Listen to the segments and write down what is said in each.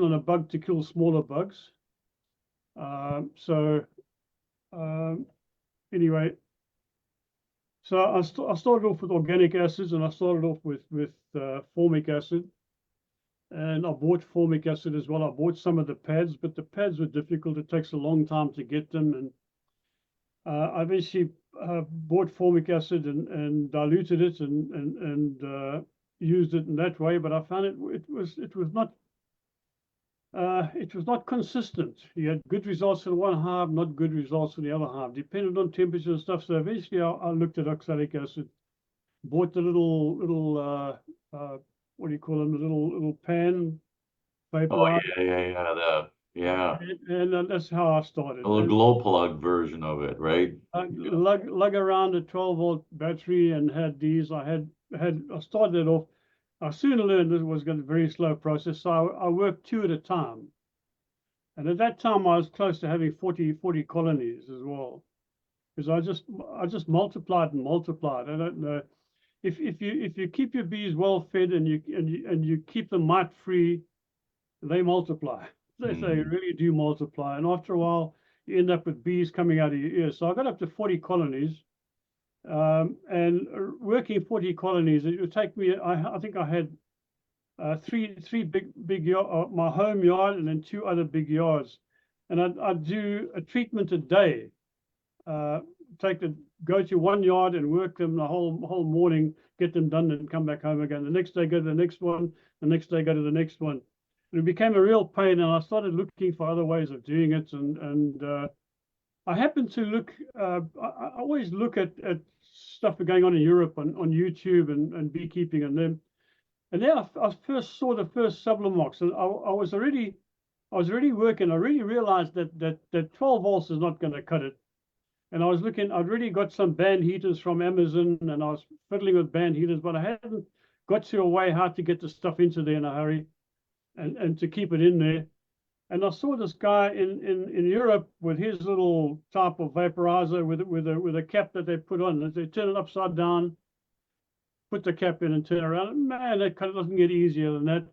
on a bug to kill smaller bugs. So anyway, so I started off with organic acids, and I started off with formic acid, and I bought formic acid as well. I bought some of the pads, but the pads were difficult. It takes a long time to get them, and I eventually bought formic acid and diluted it and used it in that way. But I found it was not consistent. You had good results in one hive, not good results in the other hive, depended on temperature and stuff. So eventually I looked at oxalic acid, bought the little what do you call them, the little pan Oh, vaporizer, yeah. and that's how I started. A little And glow plug version of it, right? I lug around a 12-volt battery and had these. I started it off. I soon learned this was going to be a very slow process, so I worked two at a time. And at that time, I was close to having 40 colonies as well, because I just multiplied and multiplied. I don't know if you keep your bees well fed and you keep them mite free, they multiply. They really do multiply. And after a while, you end up with bees coming out of your ears. So I got up to 40 colonies, and working 40 colonies, it would take me. I think I had three big yard, my home yard, and then two other big yards, and I'd do a treatment a day. Go to one yard and work them the whole morning, get them done, and come back home again. The next day go to the next one. The next day go to the next one. And it became a real pain, and I started looking for other ways of doing it. And I happened to look. I always look at stuff going on in Europe on YouTube and beekeeping and them. And then I first saw the first sublimax, and I was already working. I really realized that 12 volts is not going to cut it. And I was looking. I'd already got some band heaters from Amazon, and I was fiddling with band heaters, but I hadn't got to a way how to get the stuff into there in a hurry, and to keep it in there. And I saw this guy in Europe with his little type of vaporizer with a cap that they put on. They turn it upside down, put the cap in and turn around. Man, that kind of doesn't get easier than that.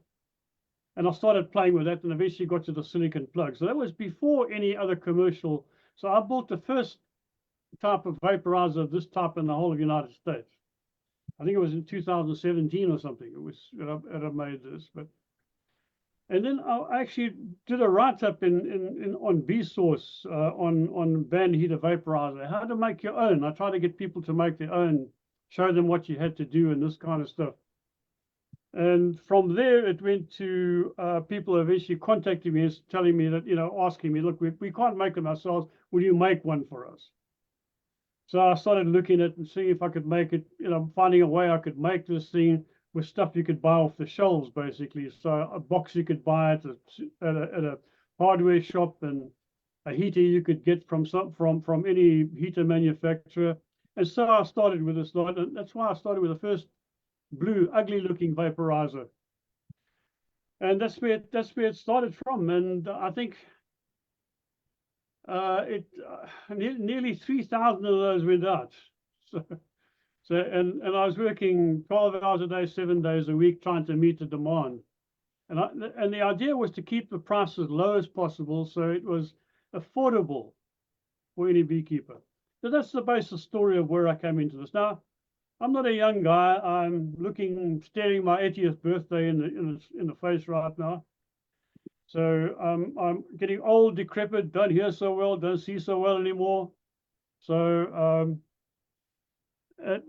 And I started playing with that and eventually got to the silicon plug. So that was before any other commercial. So I built the first type of vaporizer of this type in the whole of the United States. I think it was in 2017 or something. It was that I made this, but. And then I actually did a write-up on BSource on band heater vaporizer, how to make your own. I try to get people to make their own, show them what you had to do and this kind of stuff. And from there, it went to people eventually contacting me and telling me that, asking me, look, we can't make them ourselves. Will you make one for us? So I started looking at and seeing if I could make it, finding a way I could make this thing with stuff you could buy off the shelves, basically. So a box you could buy at a hardware shop, and a heater you could get from any heater manufacturer. And so I started with this lot, and that's why I started with the first blue, ugly-looking vaporizer. And that's where it started from. And I think nearly 3,000 of those went out. So and I was working 12 hours a day, 7 days a week, trying to meet the demand. And the idea was to keep the price as low as possible, so it was affordable for any beekeeper. So that's the basic story of where I came into this. Now, I'm not a young guy. I'm staring my 80th birthday in the face right now. So I'm getting old, decrepit, don't hear so well, don't see so well anymore. So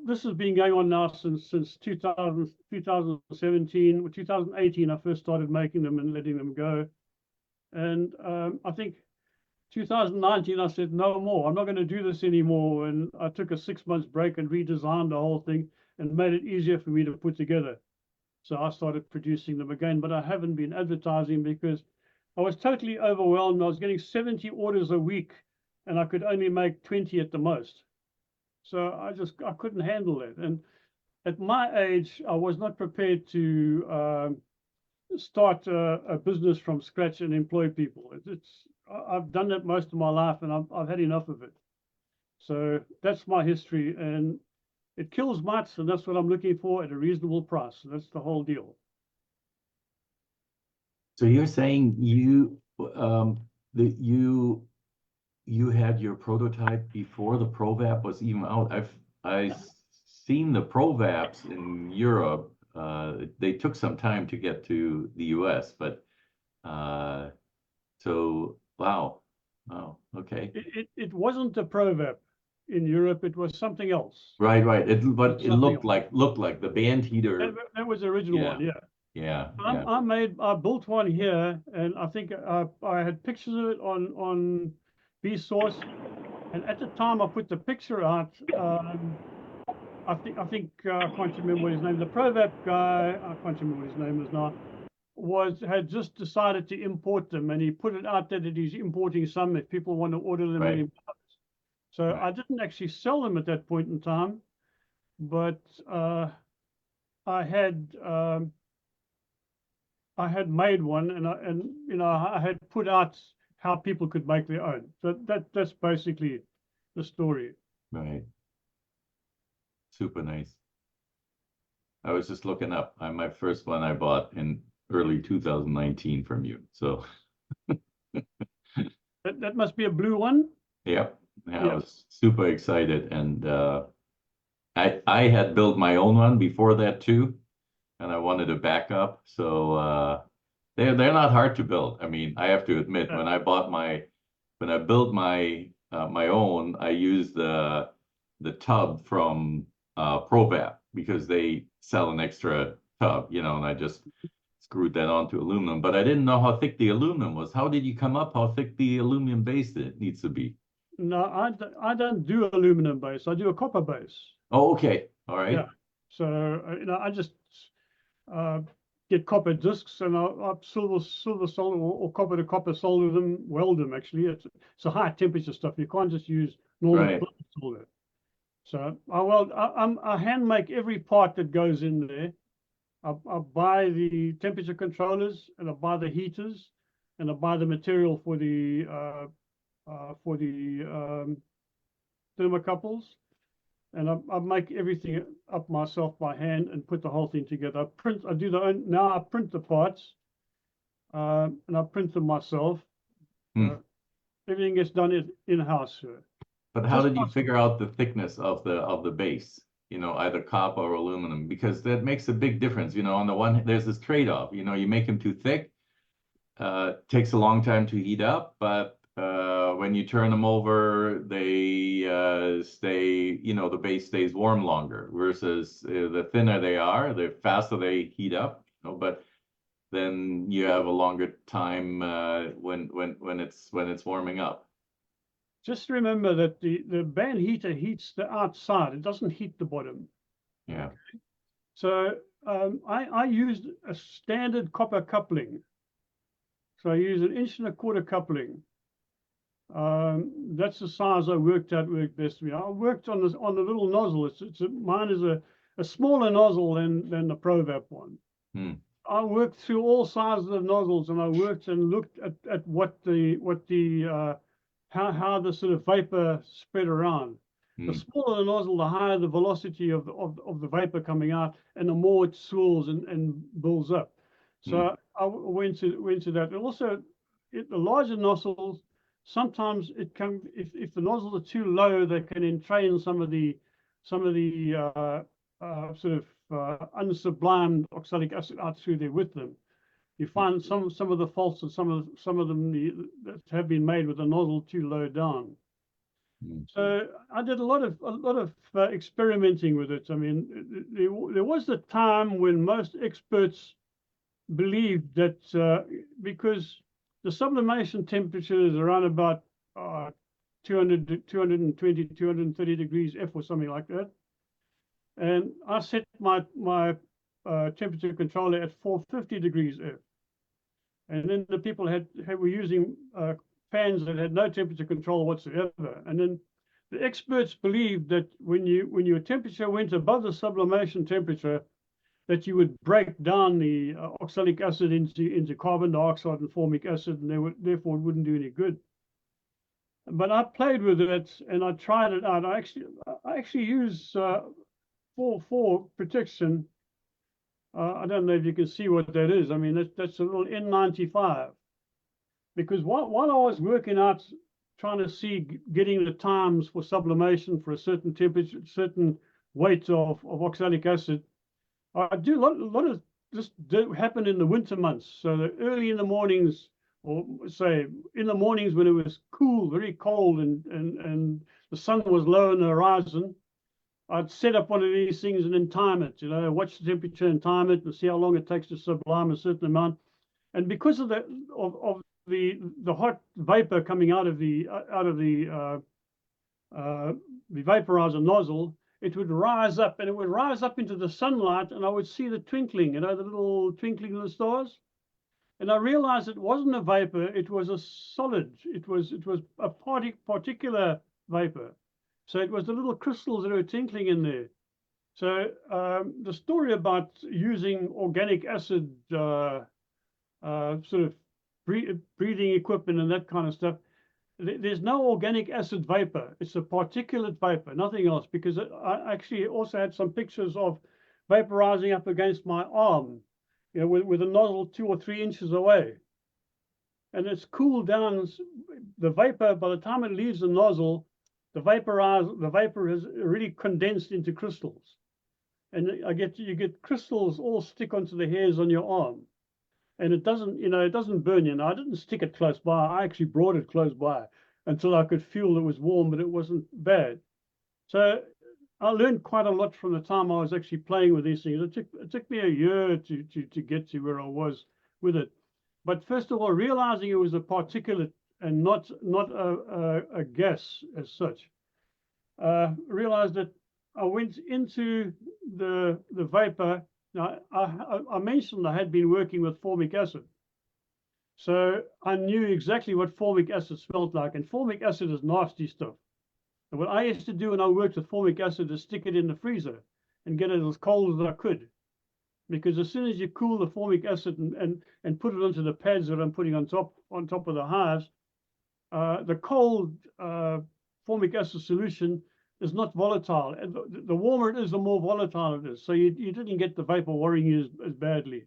this has been going on now since 2017 or 2018. I first started making them and letting them go. And I think 2019, I said, no more. I'm not going to do this anymore. And I took a 6 months break and redesigned the whole thing and made it easier for me to put together. So I started producing them again, but I haven't been advertising because I was totally overwhelmed. I was getting 70 orders a week and I could only make 20 at the most. So I couldn't handle it. And at my age, I was not prepared to start a business from scratch and employ people. I've done that most of my life, and I've had enough of it. So that's my history, and it kills mites, and that's what I'm looking for at a reasonable price. That's the whole deal. So you're saying you that you had your prototype before the ProVap was even out. I seen the ProVaps in Europe. They took some time to get to the US, but so wow, wow, okay. It wasn't a ProVap in Europe. It was something else. Right. But It's it something else. looked like the band heater. That was the original Yeah, one, yeah. yeah. I built one here, and I think I had pictures of it on B Source, and at the time I put the picture out. I can't remember what his name. The ProVap guy, I can't remember what his name is now. Had just decided to import them, and he put it out there that he's importing some if people want to order them. Right. So Right. I didn't actually sell them at that point in time, but I had I had made one, and I had put out how people could make their own. So that's basically the story. Right. Super nice. I was just looking up. My first one I bought in early 2019 from you. So That must be a blue one. yep. Yeah, I Yeah. was super excited. And I had built my own one before that too, and I wanted a backup. So they're not hard to build. I mean, I have to admit, Yeah. when I built my own, I used the tub from ProVap because they sell an extra tub, and I just screwed that onto aluminum. But I didn't know how thick the aluminum was. How did you come up how thick the aluminum base it needs to be? No, I don't do aluminum base. I do a copper base. Oh, okay. All Yeah. right. So I just uh, get copper discs, and I silver solder or copper to copper solder them, weld them. Actually, it's a high temperature stuff. You can't just use normal Right. solder. So I hand make every part that goes in there. I buy the temperature controllers, and I buy the heaters, and I buy the material for the thermocouples, and I make everything up myself by hand and put the whole thing together. I print the parts, and I print them myself. Hmm. Everything gets done in-house here. But how Just did you figure out the thickness of the base? Either copper or aluminum, because that makes a big difference. On the one, there's this trade-off. You make them too thick, takes a long time to heat up, but when you turn them over, they stay, the base stays warm longer. Versus the thinner they are, the faster they heat up. But then you have a longer time when it's warming up. just remember that the band heater heats the outside. It doesn't heat the bottom. Yeah. So I used a standard copper coupling. So I use 1.25 inch coupling. That's the size I worked best for me. I worked on the little nozzle. Mine is a smaller nozzle than the ProVap one. Hmm. I worked through all sizes of nozzles, and I worked and looked at how the sort of vapor spread around. The Hmm. smaller the nozzle, the higher the velocity of the vapor coming out, and the more it swirls and builds up. Hmm. So I went to that. And also, the larger nozzles, sometimes if the nozzles are too low, they can entrain some of the sort of unsublimed oxalic acid out through there with them. You find some of the faults and some of them that have been made with the nozzle too low down. Hmm. So I did a lot of experimenting with it. I mean, there was a time when most experts believed that because the sublimation temperature is around about 200 to 220 to 230 degrees F or something like that. And I set my temperature controller at 450 degrees F. And then the people were using fans that had no temperature control whatsoever. And then the experts believed that when your temperature went above the sublimation temperature, that you would break down the oxalic acid into carbon dioxide and formic acid, and therefore it wouldn't do any good. But I played with it and I tried it out. I actually use for protection. I don't know if you can see what that is. I mean, that's a little N95. Because while I was working out, trying to see, getting the times for sublimation for a certain temperature, certain weight of oxalic acid, I do a lot of this happen in the winter months. So that early in the mornings, or say in the mornings when it was cool, very cold, and the sun was low on the horizon, I'd set up one of these things and then time it, watch the temperature and time it and see how long it takes to sublime a certain amount. And because of the hot vapor coming out of the vaporizer nozzle, it would rise up, and it would rise up into the sunlight, and I would see the twinkling, the little twinkling of the stars. And I realized it wasn't a vapor; it was a solid. It was a particular vapor. So it was the little crystals that were twinkling in there. So the story about using organic acid sort of breeding equipment and that kind of stuff, there's no organic acid vapor. It's a particulate vapor, nothing else, because I actually also had some pictures of vaporizing up against my arm, with a nozzle 2 or 3 inches away. And it's cooled down. The vapor, by the time it leaves the nozzle, the vapor has really condensed into crystals. And you get crystals all stick onto the hairs on your arm. And it doesn't burn you. Now, I didn't stick it close by. I actually brought it close by until I could feel it was warm, but it wasn't bad. So I learned quite a lot from the time I was actually playing with these things. It took me a year to get to where I was with it. But first of all, realizing it was a particulate and not a gas as such, realized that I went into the vapor. Now, I mentioned I had been working with formic acid. So I knew exactly what formic acid smelled like. And formic acid is nasty stuff. And what I used to do when I worked with formic acid is stick it in the freezer and get it as cold as I could. Because as soon as you cool the formic acid and put it onto the pads that I'm putting on top of the hives, the cold formic acid solution is not volatile. And the warmer it is, the more volatile it is. So you didn't get the vapor worrying you as badly.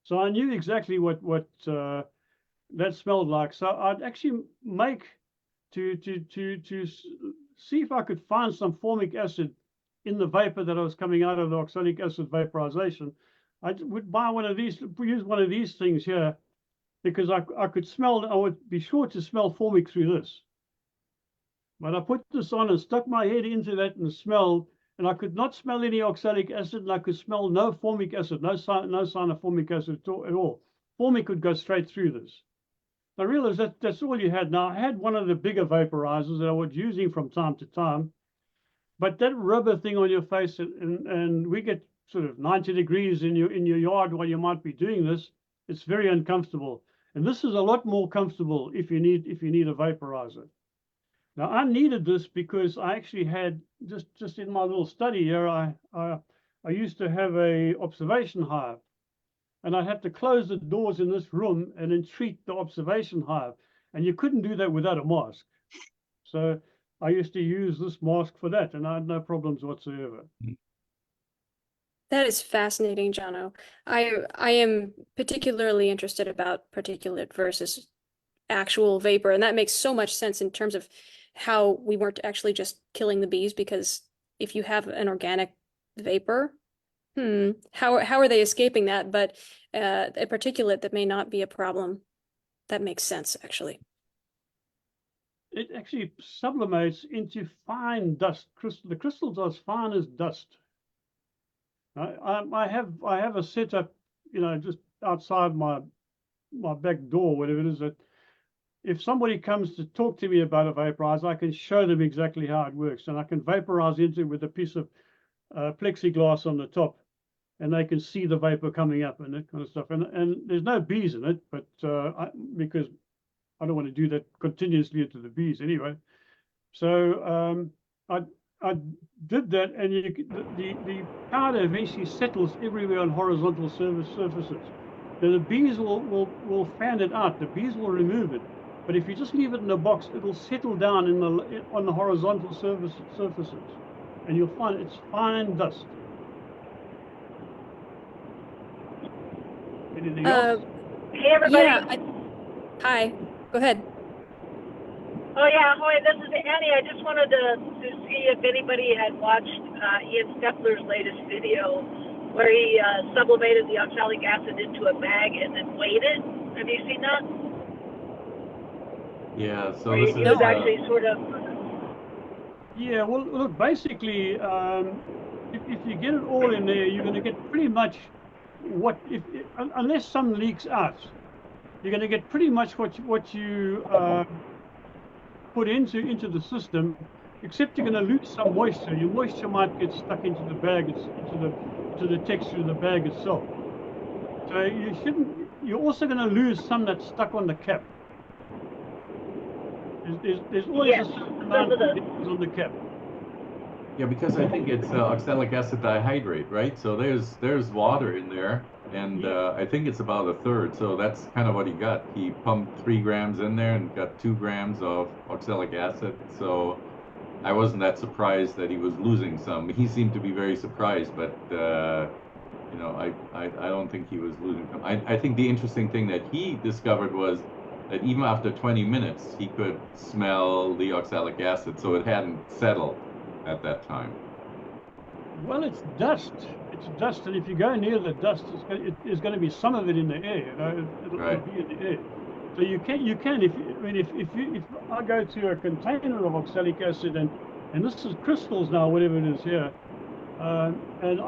So I knew exactly what that smelled like. So I'd actually make to see if I could find some formic acid in the vapor that was coming out of the oxalic acid vaporization. I would buy one of these, use one of these things here, because I could smell. I would be sure to smell formic through this. But I put this on and stuck my head into that and smelled, and I could not smell any oxalic acid, and I could smell no formic acid, no sign of formic acid at all. Formic could go straight through this. I realized that's all you had. Now, I had one of the bigger vaporizers that I was using from time to time, but that rubber thing on your face, and we get sort of 90 degrees in your yard while you might be doing this, it's very uncomfortable. And this is a lot more comfortable if you need a vaporizer. Now, I needed this because I actually had, just in my little study here, I used to have a observation hive, and I had to close the doors in this room and then treat the observation hive, and you couldn't do that without a mask. So I used to use this mask for that, and I had no problems whatsoever. That is fascinating, Jono. I am particularly interested about particulate versus actual vapor, and that makes so much sense in terms of how we weren't actually just killing the bees, because if you have an organic vapor, how are they escaping that? But a particulate that may not be a problem. That makes sense, actually. It actually sublimates into fine dust. The crystals are as fine as dust. I have a setup, just outside my back door, whatever it is, that if somebody comes to talk to me about a vaporizer, I can show them exactly how it works, and I can vaporize into it with a piece of plexiglass on the top, and they can see the vapor coming up and that kind of stuff. And there's no bees in it, but because I don't want to do that continuously to the bees anyway. So I did that, and the powder eventually settles everywhere on horizontal surfaces. Now the bees will fan it out. The bees will remove it. But if you just leave it in a box, it'll settle down on the horizontal surfaces, and you'll find it's fine dust. Anything Uh, else? Hey, everybody. yeah. Hi. Go ahead. Oh, yeah. Hi, this is Annie. I just wanted to see if anybody had watched Ian Stepler's latest video where he sublimated the oxalic acid into a bag and then weighed it. Have you seen that? Yeah, so Where this he is was actually sort of... Yeah, well, look, basically, if you get it all in there, you're going to get pretty much what, unless some leaks out, you're going to get pretty much what you put into the system, except you're going to lose some moisture. Your moisture might get stuck into the bag, into the texture of the bag itself. So you shouldn't. You're also going to lose some that's stuck on the cap. There's always Yes, a certain some amount of the- that is on the cap. Yeah, because I think it's oxalic acid dihydrate, right? So there's water in there, and I think it's about a third. So that's kind of what he got. He pumped 3 grams in there and got 2 grams of oxalic acid. So I wasn't that surprised that he was losing some. He seemed to be very surprised, but you know, I don't think he was losing some. I think the interesting thing that he discovered was that even after 20 minutes, he could smell the oxalic acid, so it hadn't settled at that time. Well, it's dust. It's dust, and if you go near the dust, there's going to be some of it in the air. You know, it'll Right. be in the air. So you can if I go to a container of oxalic acid and this is crystals now, whatever it is here, and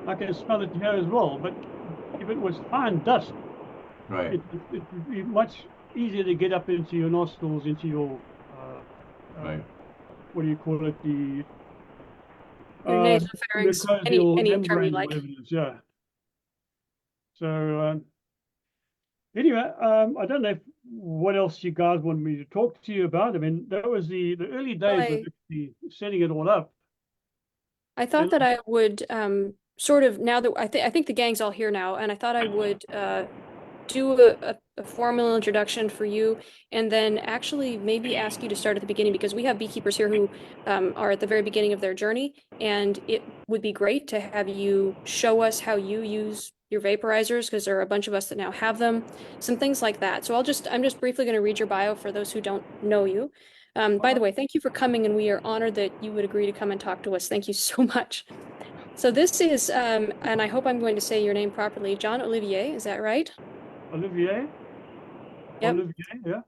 I can smell it here as well. But if it was fine dust, Right. it would be much easier to get up into your nostrils, into your Right. what do you call it? The Your nasopharynx, mucosal any term you membrane, like. whatever it is, yeah. So anyway, I don't know what else you guys want me to talk to you about. I mean, that was the early days of actually setting it all up. I thought And- that I would sort of, now that I think the gang's all here now, and I thought I would do a formal introduction for you, and then actually maybe ask you to start at the beginning, because we have beekeepers here who are at the very beginning of their journey, and it would be great to have you show us how you use your vaporizers, because there are a bunch of us that now have them, some things like that. So I'm just briefly going to read your bio for those who don't know you. By the way, thank you for coming, and we are honored that you would agree to come and talk to us. Thank you so much. So this is, and I hope I'm going to say your name properly, John Olivier, is that right? Olivier? Yep. Olivier, yeah.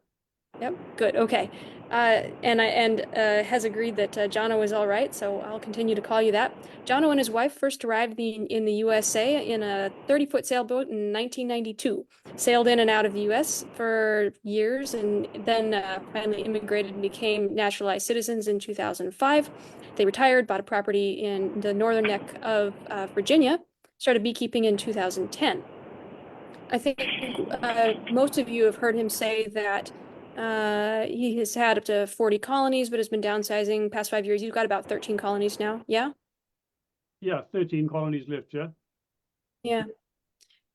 Yep, good, okay. And has agreed that Jono is all right, so I'll continue to call you that. Jono and his wife first arrived in the USA in a 30-foot sailboat in 1992. Sailed in and out of the US for years, and then finally immigrated and became naturalized citizens in 2005. They retired, bought a property in the northern neck of Virginia, started beekeeping in 2010. I think most of you have heard him say that he has had up to 40 colonies, but has been downsizing past 5 years. He's got about 13 colonies now. Yeah? Yeah, 13 colonies left, yeah. Yeah.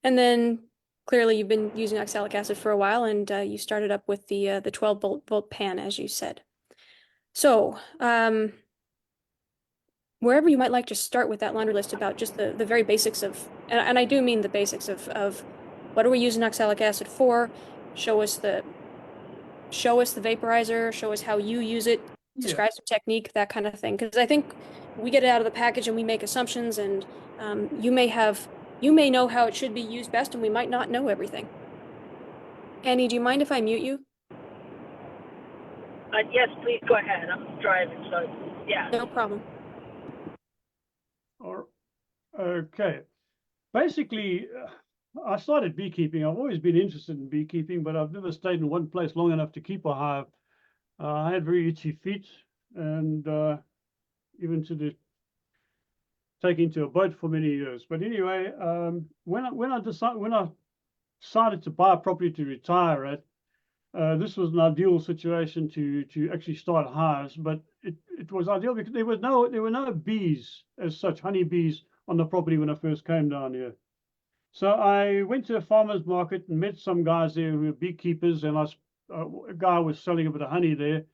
And then clearly you've been using oxalic acid for a while, and you started up with the 12 volt pan, as you said. So, wherever you might like to start with that laundry list about just the very basics of, and I do mean the basics of what are we using oxalic acid for? Show us the vaporizer, show us how you use it, describe some technique, that kind of thing. Because I think we get it out of the package and we make assumptions, and you may know how it should be used best, and we might not know everything. Annie, do you mind if I mute you? yes, please go ahead. I'm driving, so yeah. No problem. Okay. Basically, I started beekeeping. I've always been interested in beekeeping, but I've never stayed in one place long enough to keep a hive. I had very itchy feet, and even to taking to a boat for many years. But anyway, when I decided to buy a property to retire at, this was an ideal situation to actually start hives. But it was ideal because there were no bees as such, honey bees on the property when I first came down here. So I went to a farmer's market and met some guys there who were beekeepers, and a guy was selling a bit of honey there,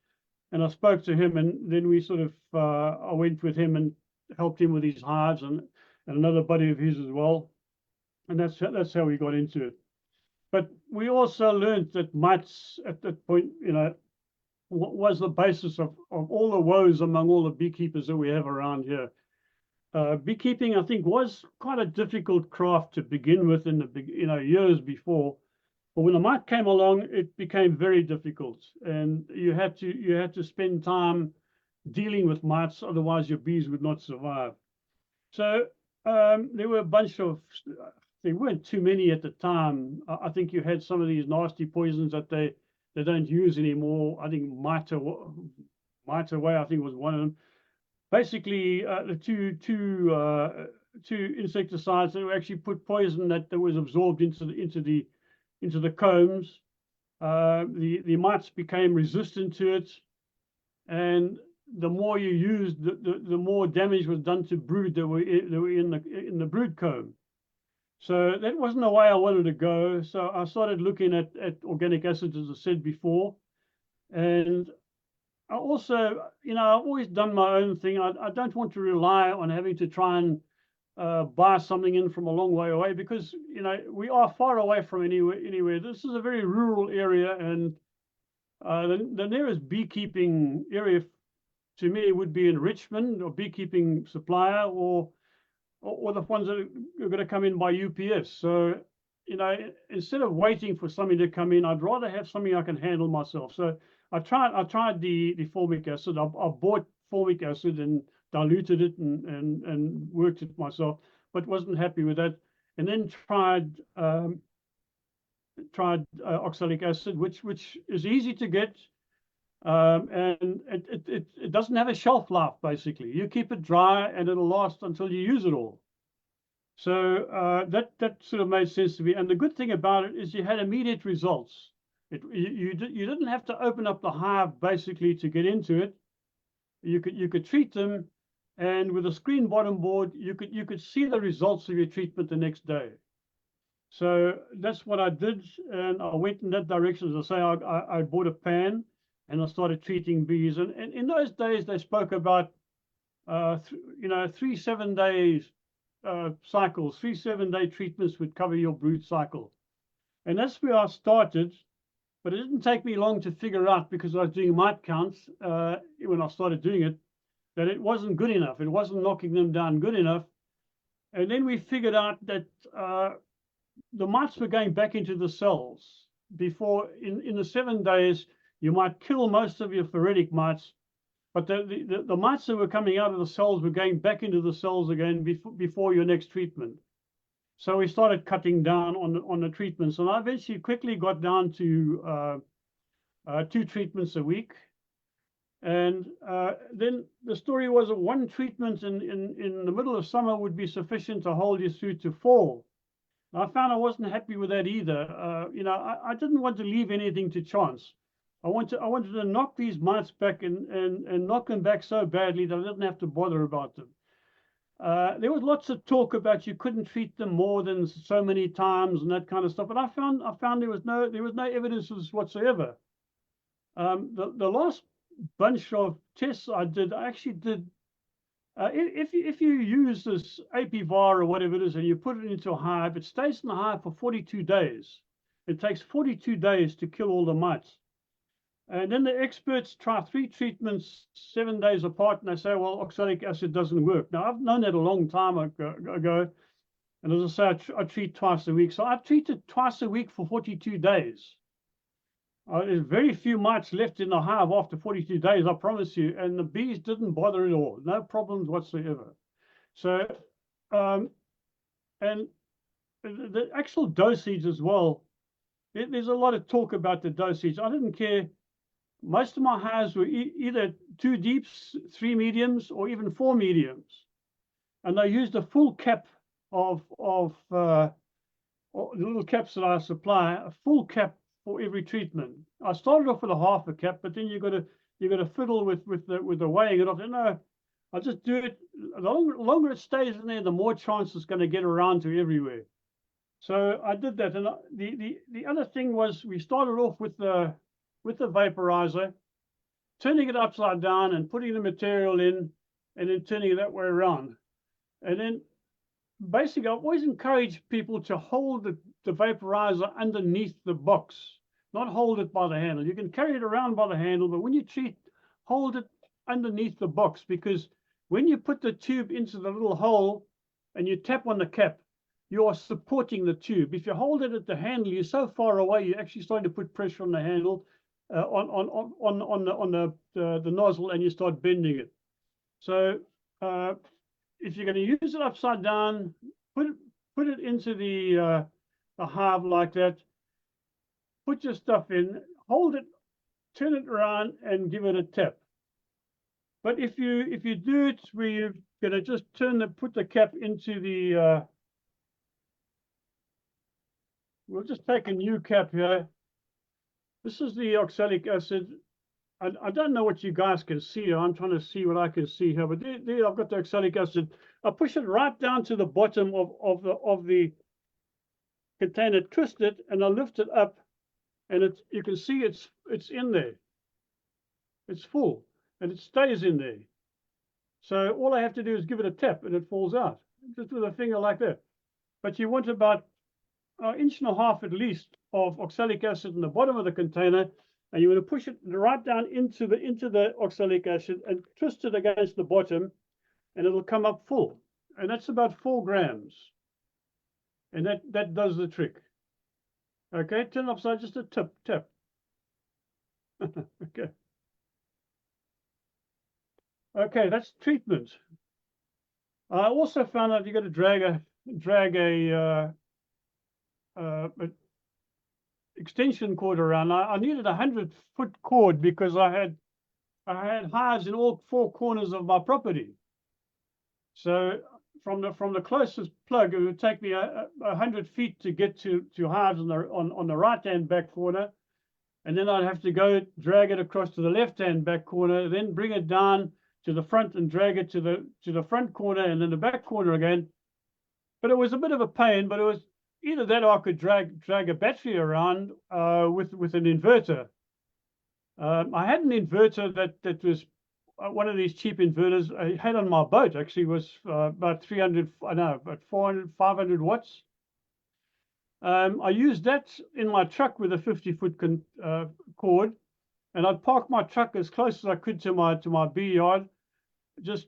and I spoke to him, and then we sort of I went with him and helped him with his hives, and and another buddy of his as well. And that's how we got into it. But we also learned that mites at that point, you know, was the basis of all the woes among all the beekeepers that we have around here. Beekeeping, I think, was quite a difficult craft to begin with in the years before. But when the mite came along, it became very difficult, and you had to spend time dealing with mites, otherwise your bees would not survive. So there were a bunch of, there weren't too many at the time. I think you had some of these nasty poisons that they don't use anymore. I think Mite away, I think, was one of them. Basically, the two insecticides that actually put poison that was absorbed into the combs. The mites became resistant to it, and the more you used, the more damage was done to brood that were in the brood comb. So that wasn't the way I wanted to go. So I started looking at organic acids, as I said before, and I also, you know, I've always done my own thing. I don't want to rely on having to try and buy something in from a long way away, because, you know, we are far away from anywhere. This is a very rural area, and the nearest beekeeping area to me would be in Richmond, or beekeeping supplier, or the ones that are going to come in by UPS. So, you know, instead of waiting for something to come in, I'd rather have something I can handle myself. So I tried the formic acid. I bought formic acid and diluted it and worked it myself, but wasn't happy with that. And then tried oxalic acid, which is easy to get, and it doesn't have a shelf life. Basically, you keep it dry and it'll last until you use it all. So that sort of made sense to me. And the good thing about it is you had immediate results. You didn't have to open up the hive basically to get into it. You could treat them, and with a screen bottom board, you could see the results of your treatment the next day. So that's what I did, and I went in that direction. As I say, I bought a pan, and I started treating bees. And in those days, they spoke about 3 7-day cycles. 3 7-day treatments would cover your brood cycle, and that's where I started. But it didn't take me long to figure out, because I was doing mite counts when I started doing it, that it wasn't good enough. It wasn't knocking them down good enough. And then we figured out that the mites were going back into the cells. Before, in the 7 days, you might kill most of your phoretic mites, but the mites that were coming out of the cells were going back into the cells again before your next treatment. So we started cutting down on the treatments, and I eventually quickly got down to 2 treatments a week. And then the story was that 1 treatment in the middle of summer would be sufficient to hold you through to fall. I found I wasn't happy with that either. You know, I didn't want to leave anything to chance. I wanted to knock these mites back and knock them back so badly that I didn't have to bother about them. There was lots of talk about you couldn't treat them more than so many times and that kind of stuff, but I found there was no evidence of this whatsoever. The last bunch of tests I actually did. If you use this APVAR or whatever it is, and you put it into a hive, it stays in the hive for 42 days. It takes 42 days to kill all the mites. And then the experts try 3 treatments 7 days apart, and they say, well, oxalic acid doesn't work. Now, I've known that a long time ago. And as I say, I treat twice a week. So I've treated twice a week for 42 days. There's very few mites left in the hive after 42 days, I promise you. And the bees didn't bother at all. No problems whatsoever. So, and the actual dosage as well, there's a lot of talk about the dosage. I didn't care. Most of my hives were either 2 deeps, 3 mediums, or even 4 mediums. And they used a full cap of the little caps that I supply, a full cap for every treatment. I started off with a half a cap, but then you got to fiddle with the weighing it off. No, I just do it. The longer it stays in there, the more chance it's going to get around to everywhere. So I did that. And the other thing was, we started off with the vaporizer, turning it upside down and putting the material in, and then turning it that way around. And then basically, I always encourage people to hold the vaporizer underneath the box, not hold it by the handle. You can carry it around by the handle, but when you treat, hold it underneath the box, because when you put the tube into the little hole and you tap on the cap, you are supporting the tube. If you hold it at the handle, you're so far away, you're actually starting to put pressure on the handle, on the nozzle, and you start bending it. So if you're going to use it upside down, put it into the hive like that. Put your stuff in, hold it, turn it around, and give it a tap. But if you do it where you're going to just put the cap into the we'll just take a new cap here. This is the oxalic acid. I don't know what you guys can see. I'm trying to see what I can see here, but there I've got the oxalic acid. I push it right down to the bottom of the container, twist it, and I lift it up, and you can see it's in there. It's full, and it stays in there. So all I have to do is give it a tap, and it falls out, just with a finger like that. But you want about an inch and a half at least of oxalic acid in the bottom of the container, and you want to push it right down into the oxalic acid and twist it against the bottom, and it'll come up full. And that's about 4 grams. And that does the trick. Okay, turn upside, just a tap. Okay. Okay, that's treatment. I also found out you got to drag a extension cord around. I needed a 100-foot cord because I had hives in all 4 corners of my property. So from the closest plug, it would take me 100 feet to get to hives on the right-hand back corner, and then I'd have to go drag it across to the left-hand back corner, then bring it down to the front and drag it to the front corner and then the back corner again. But it was a bit of a pain. But it was either that or I could drag a battery around with an inverter. I had an inverter that was one of these cheap inverters I had on my boat. Actually, was about 300, I know, about 400, 500 watts. I used that in my truck with a 50-foot cord, and I'd park my truck as close as I could to my bee yard. Just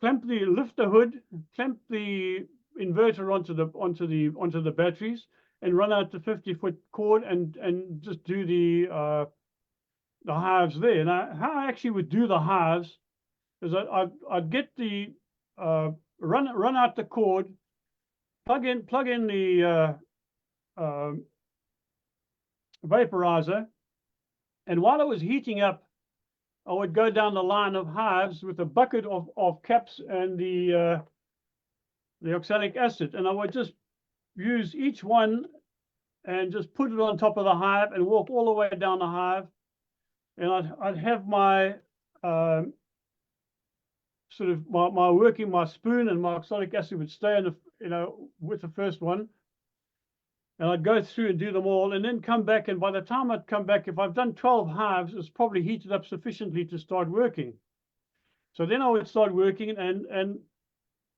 lift the hood, clamp the inverter onto the batteries, and run out the 50-foot cord and just do the hives there. And how I actually would do the hives is I'd get the run out the cord, plug in the vaporizer, and while it was heating up, I would go down the line of hives with a bucket of caps and the oxalic acid, and I would just use each one and just put it on top of the hive and walk all the way down the hive, and I'd have my sort of my spoon, and my oxalic acid would stay in with the first one. And I'd go through and do them all, and then come back. And by the time I'd come back, if I've done 12 hives, it's probably heated up sufficiently to start working. So then I would start working, and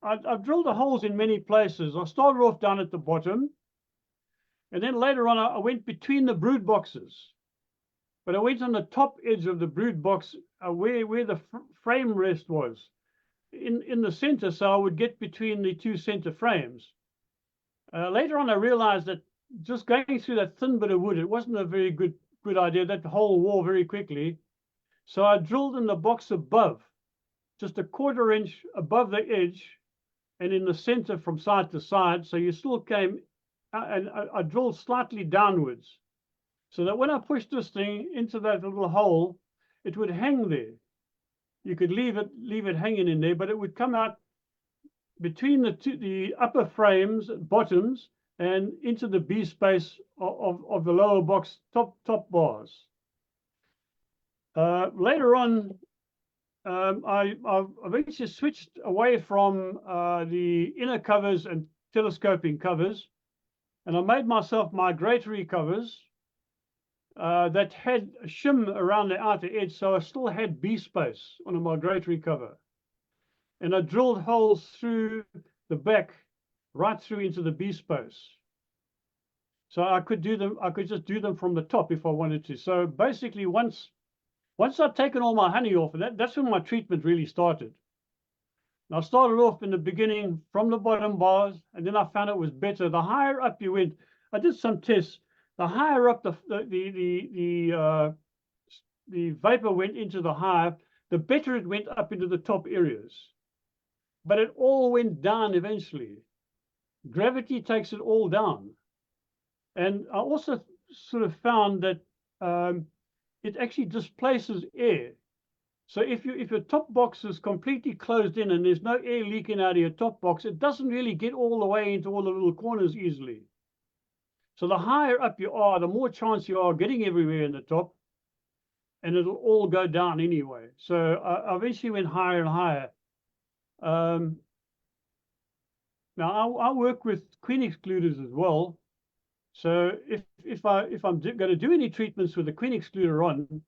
I've drilled the holes in many places. I started off down at the bottom, and then later on I went between the brood boxes. But I went on the top edge of the brood box where the frame rest was, in the center, so I would get between the 2 center frames. Later on, I realized that just going through that thin bit of wood, it wasn't a very good idea. That hole wore very quickly. So I drilled in the box above, just a 1/4 inch above the edge, and in the center from side to side. So you still came, and I drilled slightly downwards, so that when I pushed this thing into that little hole, it would hang there. You could leave it hanging in there, but it would come out between the upper frames, bottoms, and into the bee space of the lower box top bars. Later on, I eventually switched away from the inner covers and telescoping covers, and I made myself migratory covers that had a shim around the outer edge, so I still had bee space on a migratory cover. And I drilled holes through the back right through into the bee space. So I could just do them from the top if I wanted to. So basically once I'd taken all my honey off, and that's when my treatment really started. And I started off in the beginning from the bottom bars, and then I found it was better. The higher up you went, I did some tests. The higher up the vapor went into the hive, the better it went up into the top areas. But it all went down eventually. Gravity takes it all down. And I also sort of found that it actually displaces air. So if your top box is completely closed in and there's no air leaking out of your top box, it doesn't really get all the way into all the little corners easily. So the higher up you are, the more chance you are getting everywhere in the top, and it'll all go down anyway. So I eventually went higher and higher. Now I work with queen excluders as well. So if I'm going to do any treatments with the queen excluder on,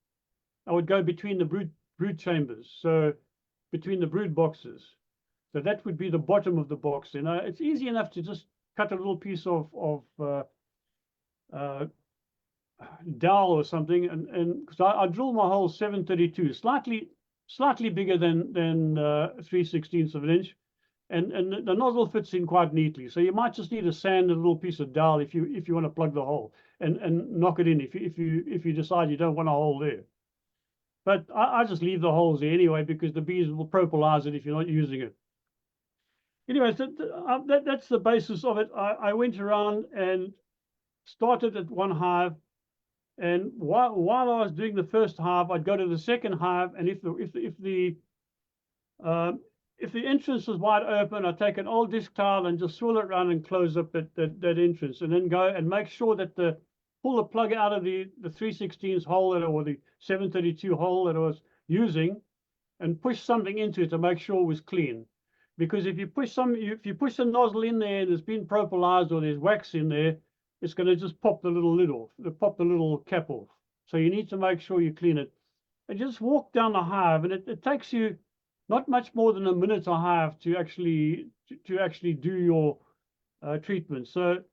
I would go between the brood chambers, so between the brood boxes. So that would be the bottom of the box. And it's easy enough to just cut a little piece of dowel or something, and because I drill my hole 732, slightly bigger than 3/16 of an inch, and the nozzle fits in quite neatly. So you might just need to sand a little piece of dowel if you want to plug the hole and knock it in if you decide you don't want a hole there. But I just leave the holes there anyway, because the bees will propolize it if you're not using it. Anyway, so that's the basis of it. I went around and started at one hive, and while I was doing the first hive, I'd go to the second hive, and if the entrance was wide open, I'd take an old disc towel and just swirl it around and close up that entrance, and then go and make sure that pull the plug out of the 3/16 hole or the 732 hole that I was using, and push something into it to make sure it was clean. Because if you push the nozzle in there and it's been propolized or there's wax in there, it's going to just pop the little lid off, pop the little cap off. So you need to make sure you clean it. And just walk down the hive, and it takes you not much more than a minute a hive to actually do your treatment. So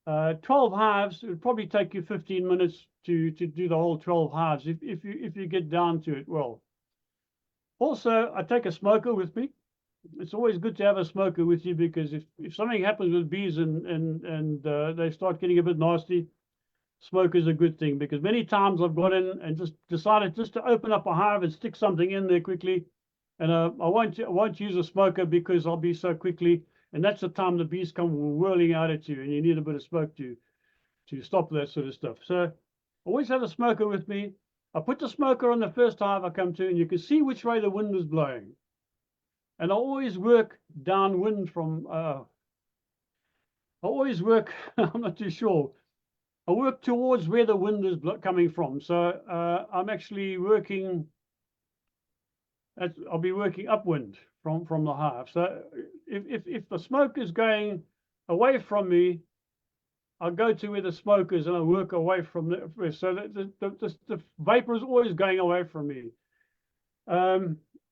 12 hives, it would probably take you 15 minutes to do the whole 12 hives if you get down to it well. Also, I take a smoker with me. It's always good to have a smoker with you, because if something happens with bees and they start getting a bit nasty, smoker is a good thing, because many times I've gone in and just decided just to open up a hive and stick something in there quickly, and I won't use a smoker because I'll be so quickly, and that's the time the bees come whirling out at you, and you need a bit of smoke to stop that sort of stuff. So always have a smoker with me. I put the smoker on the first hive I come to, and you can see which way the wind is blowing. And I always work downwind from, I always work, I'm not too sure. I work towards where the wind is coming from. So I'm actually working, I'll be working upwind from the hive. So if the smoke is going away from me, I'll go to where the smoke is and I work away from the, so the vapor is always going away from me.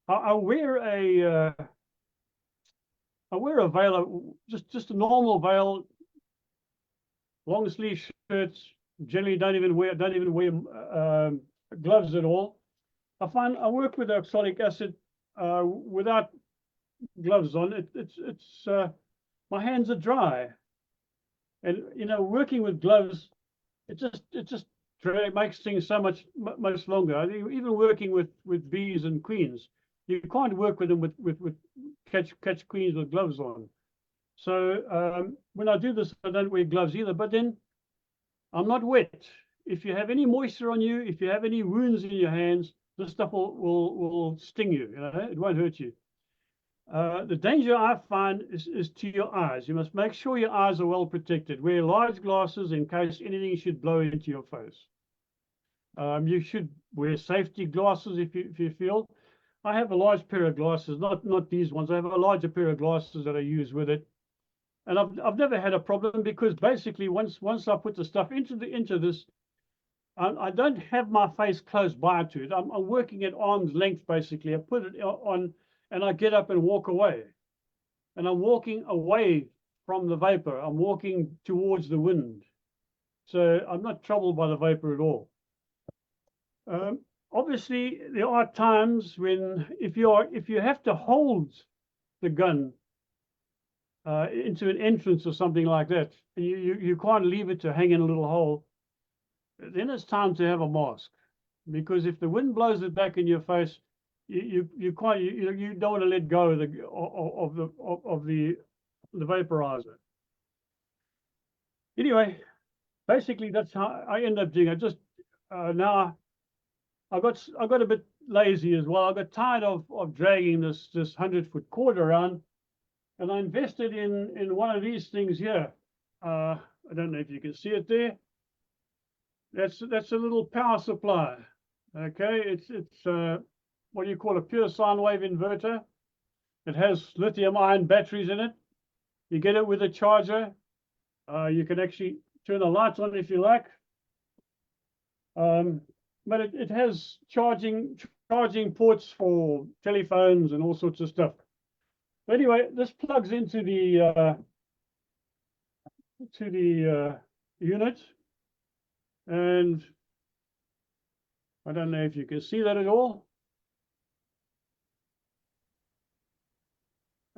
I wear a veil, just a normal veil, long sleeve shirts. Generally, don't even wear gloves at all. I find I work with oxalic acid without gloves on. It's my hands are dry, and working with gloves, it just makes things so much longer. I think even working with bees and queens, you can't work with them with catch queens with gloves on. So when I do this, I don't wear gloves either. But then I'm not wet. If you have any moisture on you, if you have any wounds in your hands, this stuff will sting you. It won't hurt you. The danger I find is to your eyes. You must make sure your eyes are well protected. Wear large glasses in case anything should blow into your face. You should wear safety glasses if you feel. I have a large pair of glasses, not these ones. I have a larger pair of glasses that I use with it, and I've never had a problem, because basically once I put the stuff into this, I don't have my face close by to it. I'm working at arm's length basically. I put it on, and I get up and walk away, and I'm walking away from the vapor. I'm walking towards the wind. So I'm not troubled by the vapor at all. Obviously, there are times when if you have to hold the gun into an entrance or something like that, you can't leave it to hang in a little hole, then it's time to have a mask. Because if the wind blows it back in your face, you don't want to let go of the vaporizer. Anyway, basically that's how I end up doing it. Just now I got a bit lazy as well. I got tired of dragging this 100-foot cord around, and I invested in one of these things here. I don't know if you can see it there. That's a little power supply. Okay, it's what do you call a pure sine wave inverter. It has lithium-ion batteries in it. You get it with a charger. You can actually turn the lights on if you like. But it has charging ports for telephones and all sorts of stuff. But anyway, this plugs into the unit, and I don't know if you can see that at all.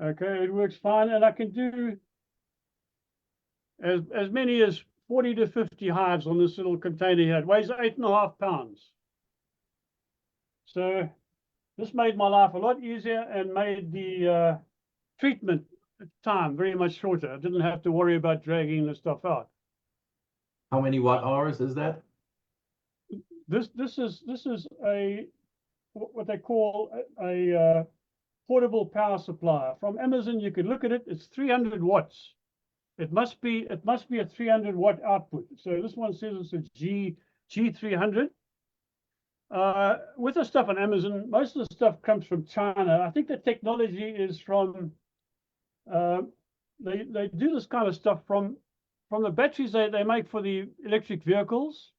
Okay, it works fine, and I can do as many as 40 to 50 hives on this little container here. It weighs 8.5 pounds. So this made my life a lot easier and made the treatment time very much shorter. I didn't have to worry about dragging the stuff out. How many watt hours is that? This is a what they call a portable power supply from Amazon. You can look at it. It's 300 watts. It must be a 300 watt output. So this one says it's a G300. With the stuff on Amazon, most of the stuff comes from China. I think the technology is from they do this kind of stuff from the batteries they make for the electric vehicles.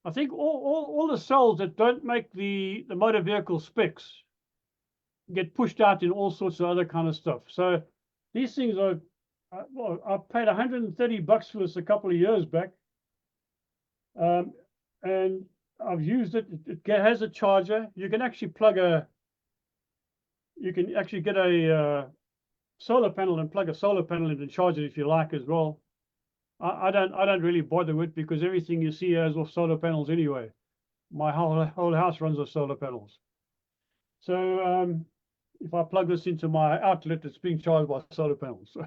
I think all the cells that don't make the motor vehicle specs get pushed out in all sorts of other kind of stuff. So these things are, well, I paid $130 for this a couple of years back, and I've used it. It has a charger. You can actually get a solar panel and plug a solar panel in and charge it if you like as well. I don't really bother with it because everything you see has off solar panels anyway. My whole house runs off solar panels. So if I plug this into my outlet, it's being charged by solar panels. So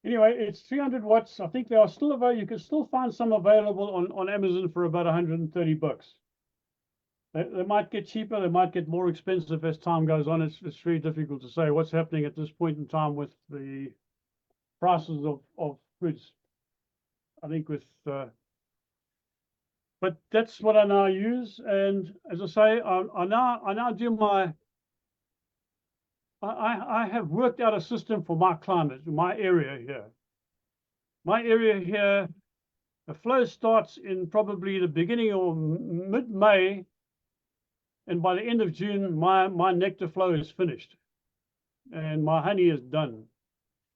anyway, it's 300 watts. I think they are still available. You can still find some available on Amazon for about $130. They might get cheaper. They might get more expensive as time goes on. It's very difficult to say what's happening at this point in time with the prices of goods. I think with, but that's what I now use. And as I say, I now do my. I have worked out a system for my climate, my area here. My area here, the flow starts in probably the beginning or mid-May, and by the end of June, my nectar flow is finished, and my honey is done.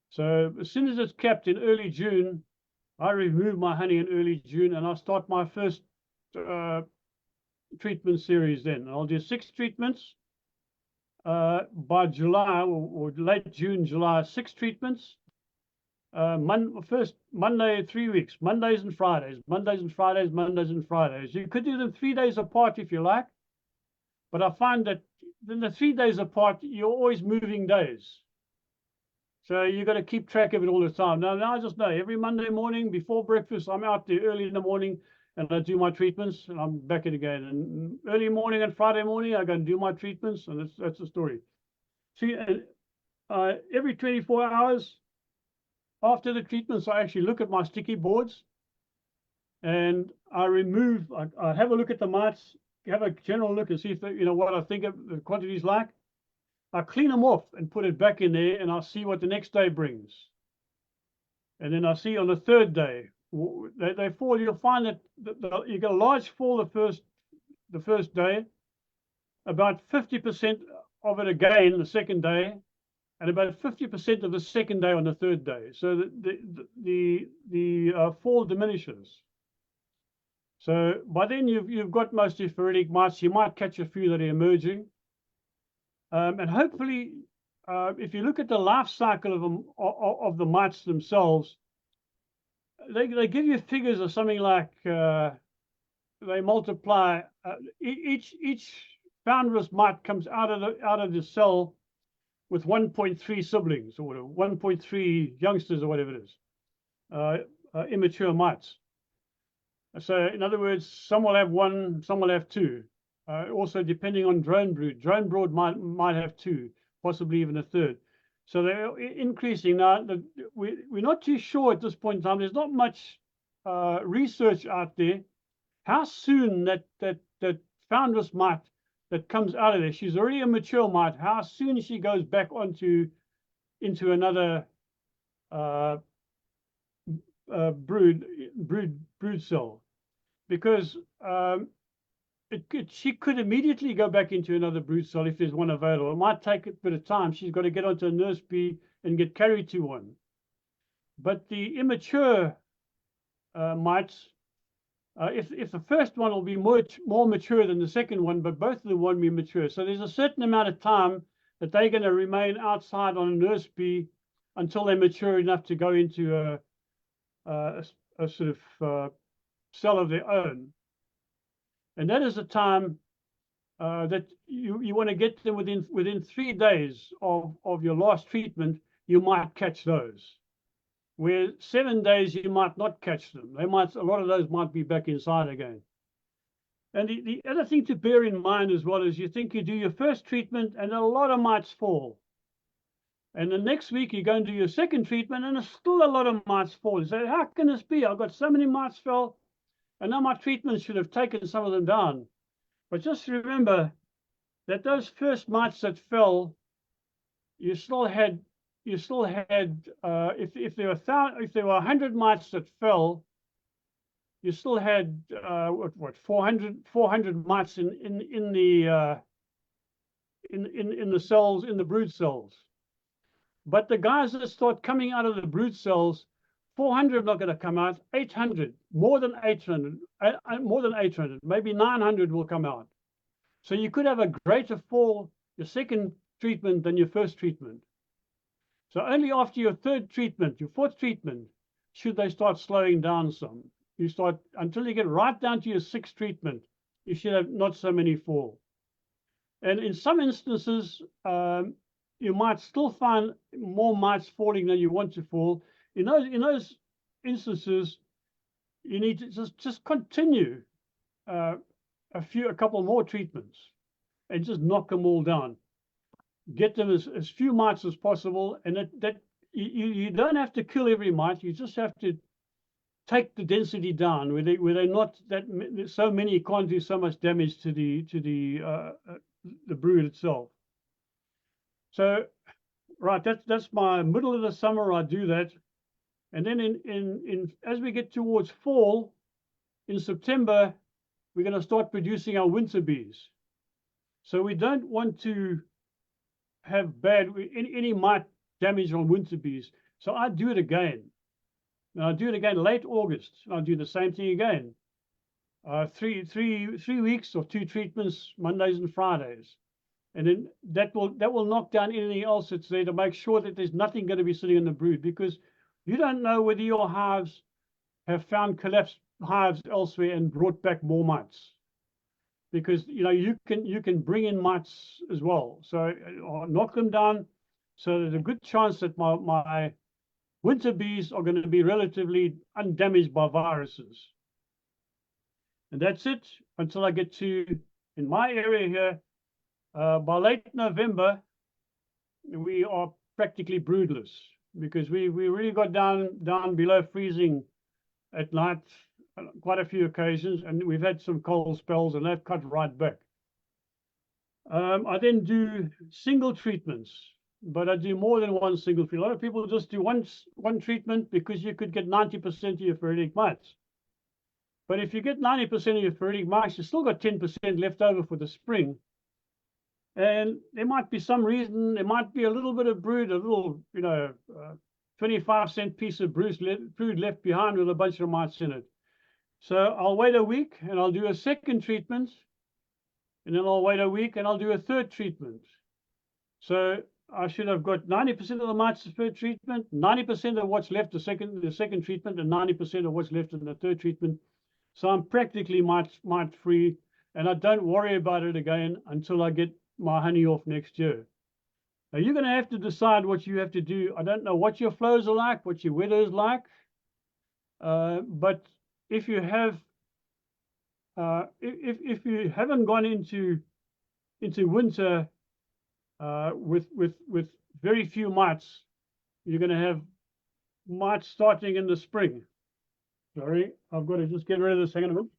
So as soon as it's capped in early June, I remove my honey in early June, and I start my first treatment series then. And I'll do 6 treatments. By July or late June, July, 6 treatments. First Monday, 3 weeks, Mondays and Fridays, Mondays and Fridays, Mondays and Fridays. You could do them 3 days apart if you like, but I find that in the 3 days apart, you're always moving days. So you got to keep track of it all the time. Now I just know every Monday morning before breakfast, I'm out there early in the morning and I do my treatments and I'm back in again. And early morning and Friday morning, I go and do my treatments, and that's the story. See, every 24 hours after the treatments, I actually look at my sticky boards and I have a look at the mites, have a general look and see if what I think of the quantities like. I clean them off and put it back in there, and I'll see what the next day brings. And then I see on the third day, they fall. You'll find that you get a large fall the first day, about 50% of it again the second day, and about 50% of the second day on the third day. So the fall diminishes. So by then you've got most of your ferretic mites. You might catch a few that are emerging, and hopefully, if you look at the life cycle of them, of the mites themselves, they give you figures of something like they multiply. Each founderless mite comes out of the cell with 1.3 siblings or 1.3 youngsters or whatever it is, immature mites. So in other words, some will have one, some will have two. Also depending on drone brood. Drone brood might have two, possibly even a third. So they're increasing. Now, we're not too sure at this point in time. There's not much research out there. How soon that founderless mite that comes out of there, she's already a mature mite, how soon she goes back into another brood cell, because she could immediately go back into another brood cell if there's one available. It might take a bit of time. She's got to get onto a nurse bee and get carried to one. But the immature mites, if the first one will be much more mature than the second one, but both of them won't be mature. So there's a certain amount of time that they're going to remain outside on a nurse bee until they're mature enough to go into a sort of cell of their own. And that is the time that you want to get them within 3 days of your last treatment. You might catch those. Where 7 days you might not catch them. A lot of those might be back inside again. And the other thing to bear in mind as well is you think you do your first treatment and a lot of mites fall. And the next week you go and do your second treatment and there's still a lot of mites fall. You say, how can this be? I've got so many mites fell, and now my treatment should have taken some of them down. But just remember that those first mites that fell, you still had if there were 100 mites that fell, you still had 400 mites in the cells, in the brood cells. But the guys that start coming out of the brood cells, 400 are not going to come out. 800, more than 800, maybe 900 will come out. So you could have a greater fall your second treatment than your first treatment. So only after your third treatment, your fourth treatment, should they start slowing down some. Until you get right down to your sixth treatment, you should have not so many fall. And in some instances, you might still find more mites falling than you want to fall. In those instances, you need to just continue a couple more treatments and just knock them all down. Get them as few mites as possible, and that you don't have to kill every mite. You just have to take the density down where they're not that so many can't do so much damage to the brood itself. So, right, that's my middle of the summer. I do that, and then in as we get towards fall, in September, we're going to start producing our winter bees. So we don't want to have any mite damage on winter bees. So I do it again. And I do it again late August. I'll do the same thing again. 3 weeks of 2 treatments, Mondays and Fridays. And then that will knock down anything else that's there to make sure that there's nothing going to be sitting in the brood, because you don't know whether your hives have found collapsed hives elsewhere and brought back more mites. Because you can bring in mites as well. So I'll knock them down. So there's a good chance that my winter bees are going to be relatively undamaged by viruses. And that's it until I get to, in my area here, by late November, we are practically broodless, because we really got down below freezing at night. Quite a few occasions, and we've had some cold spells, and they've cut right back. I then do single treatments, but I do more than one single treatment. A lot of people just do one treatment because you could get 90% of your ferretic mites. But if you get 90% of your ferretic mites, you still got 10% left over for the spring. And there might be some reason, there might be a little bit of brood, a little, 25-cent piece of brood left behind with a bunch of mites in it. So I'll wait a week and I'll do a second treatment, and then I'll wait a week and I'll do a third treatment. So I should have got 90% of the mites per treatment, 90% of what's left the second treatment, and 90% of what's left in the third treatment. So I'm practically mite free, and I don't worry about it again until I get my honey off next year. Now you're going to have to decide what you have to do. I don't know what your flows are like, what your weather is like, but if you have, if you haven't gone into winter with very few mites, you're going to have mites starting in the spring. Sorry, I've got to just get rid of this. Hang on a minute.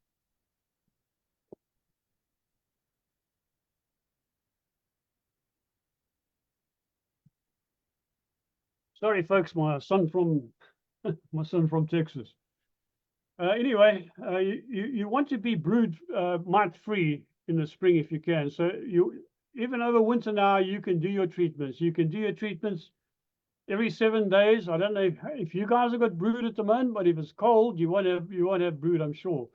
Sorry, folks, my son from Texas. Anyway, you want to be brood mite free in the spring if you can. So even over winter now, you can do your treatments. You can do your treatments every 7 days. I don't know if you guys have got brood at the moment, but if it's cold, you won't have brood, I'm sure.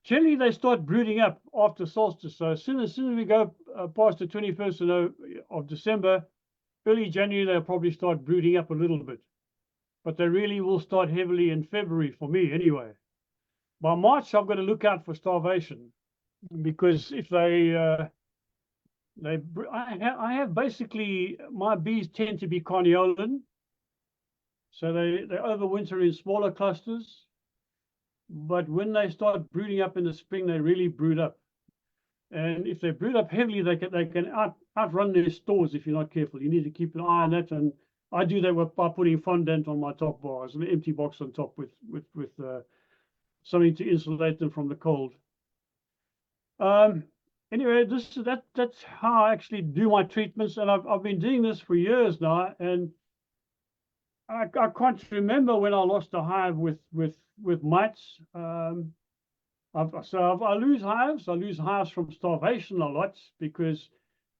Generally, they start brooding up after solstice. So as soon as we go past the 21st of December, early January, they'll probably start brooding up a little bit. But they really will start heavily in February for me anyway. By March, I've got to look out for starvation, because if I have basically, my bees tend to be carniolan, so they overwinter in smaller clusters. But when they start brooding up in the spring, they really brood up. And if they brood up heavily, they can outrun their stores if you're not careful. You need to keep an eye on that. And I do that by putting fondant on my top bars, an empty box on top with something to insulate them from the cold. Anyway, that's how I actually do my treatments, and I've been doing this for years now, and I can't remember when I lost a hive with mites. I lose hives. I lose hives from starvation a lot, because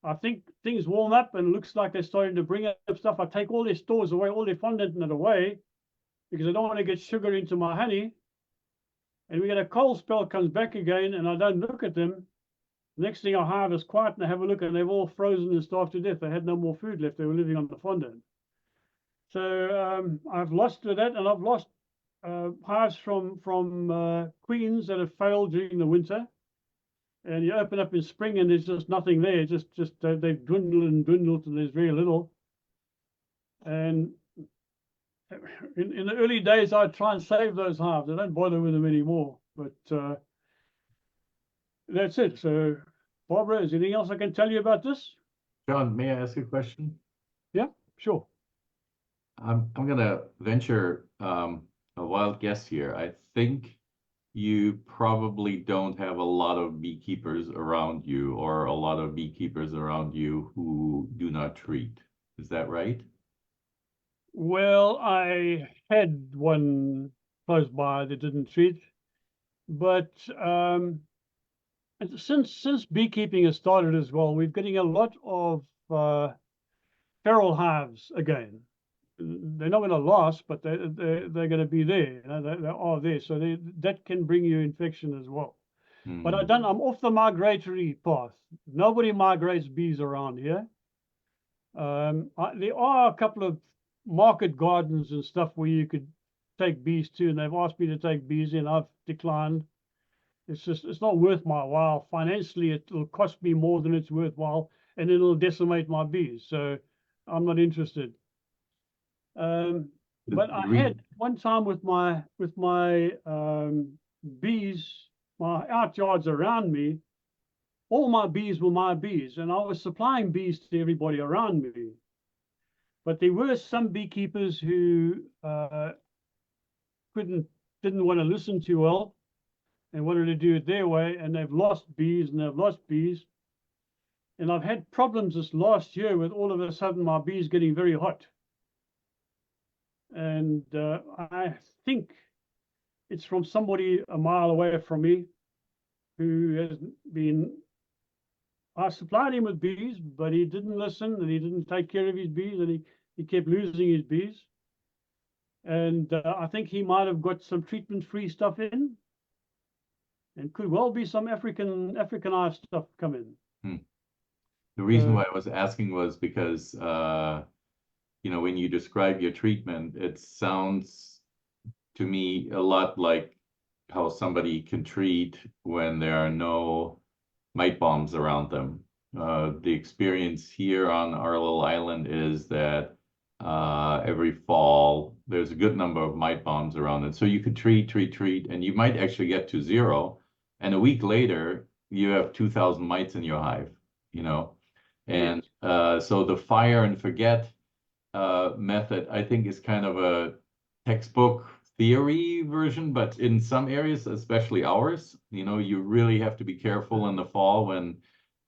I think things warm up and it looks like they're starting to bring up stuff. I take all their stores away, all their fondant away, because I don't want to get sugar into my honey. And we get a cold spell, comes back again, and I don't look at them. Next thing, our hive is quiet, and I have a look, and they've all frozen and starved to death. They had no more food left. They were living on the fondant. So I've lost that, and I've lost hives from queens that have failed during the winter. And you open up in spring, and there's just nothing there. Just they've dwindled and dwindled, and there's very little. And in the early days, I'd try and save those hives. I don't bother with them anymore. But that's it. So, Barbara, is there anything else I can tell you about this? John, may I ask a question? Yeah, sure. I'm gonna venture a wild guess here. I think you probably don't have a lot of beekeepers around you, or a lot of beekeepers around you who do not treat. Is that right? Well, I had one close by that didn't treat, but since beekeeping has started as well, we're getting a lot of feral hives again. They're not going to last, but they're going to be there. They are there, so that can bring you infection as well. But I'm off the migratory path. Nobody migrates bees around here. There are a couple of market gardens and stuff where you could take bees to, and they've asked me to take bees in. I've declined. It's not worth my while. Financially, it'll cost me more than it's worthwhile, and it'll decimate my bees. So I'm not interested. But I had one time with my bees, my outyards around me, all my bees were my bees, and I was supplying bees to everybody around me. But there were some beekeepers who didn't want to listen too well and wanted to do it their way, and they've lost bees and they've lost bees. And I've had problems this last year with all of a sudden my bees getting very hot. And I think it's from somebody a mile away from me who has been I supplied him with bees, but he didn't listen and he didn't take care of his bees, and he kept losing his bees. And I think he might have got some treatment-free stuff in, and could well be some Africanized stuff come in. The reason why I was asking was because, when you describe your treatment, it sounds to me a lot like how somebody can treat when there are no mite bombs around them. The experience here on our little island is that every fall there's a good number of mite bombs around it. So you could treat, and you might actually get to 0. And a week later, you have 2,000 mites in your hive, And so the fire and forget method, I think, is kind of a textbook theory version, but in some areas, especially ours, you really have to be careful in the fall when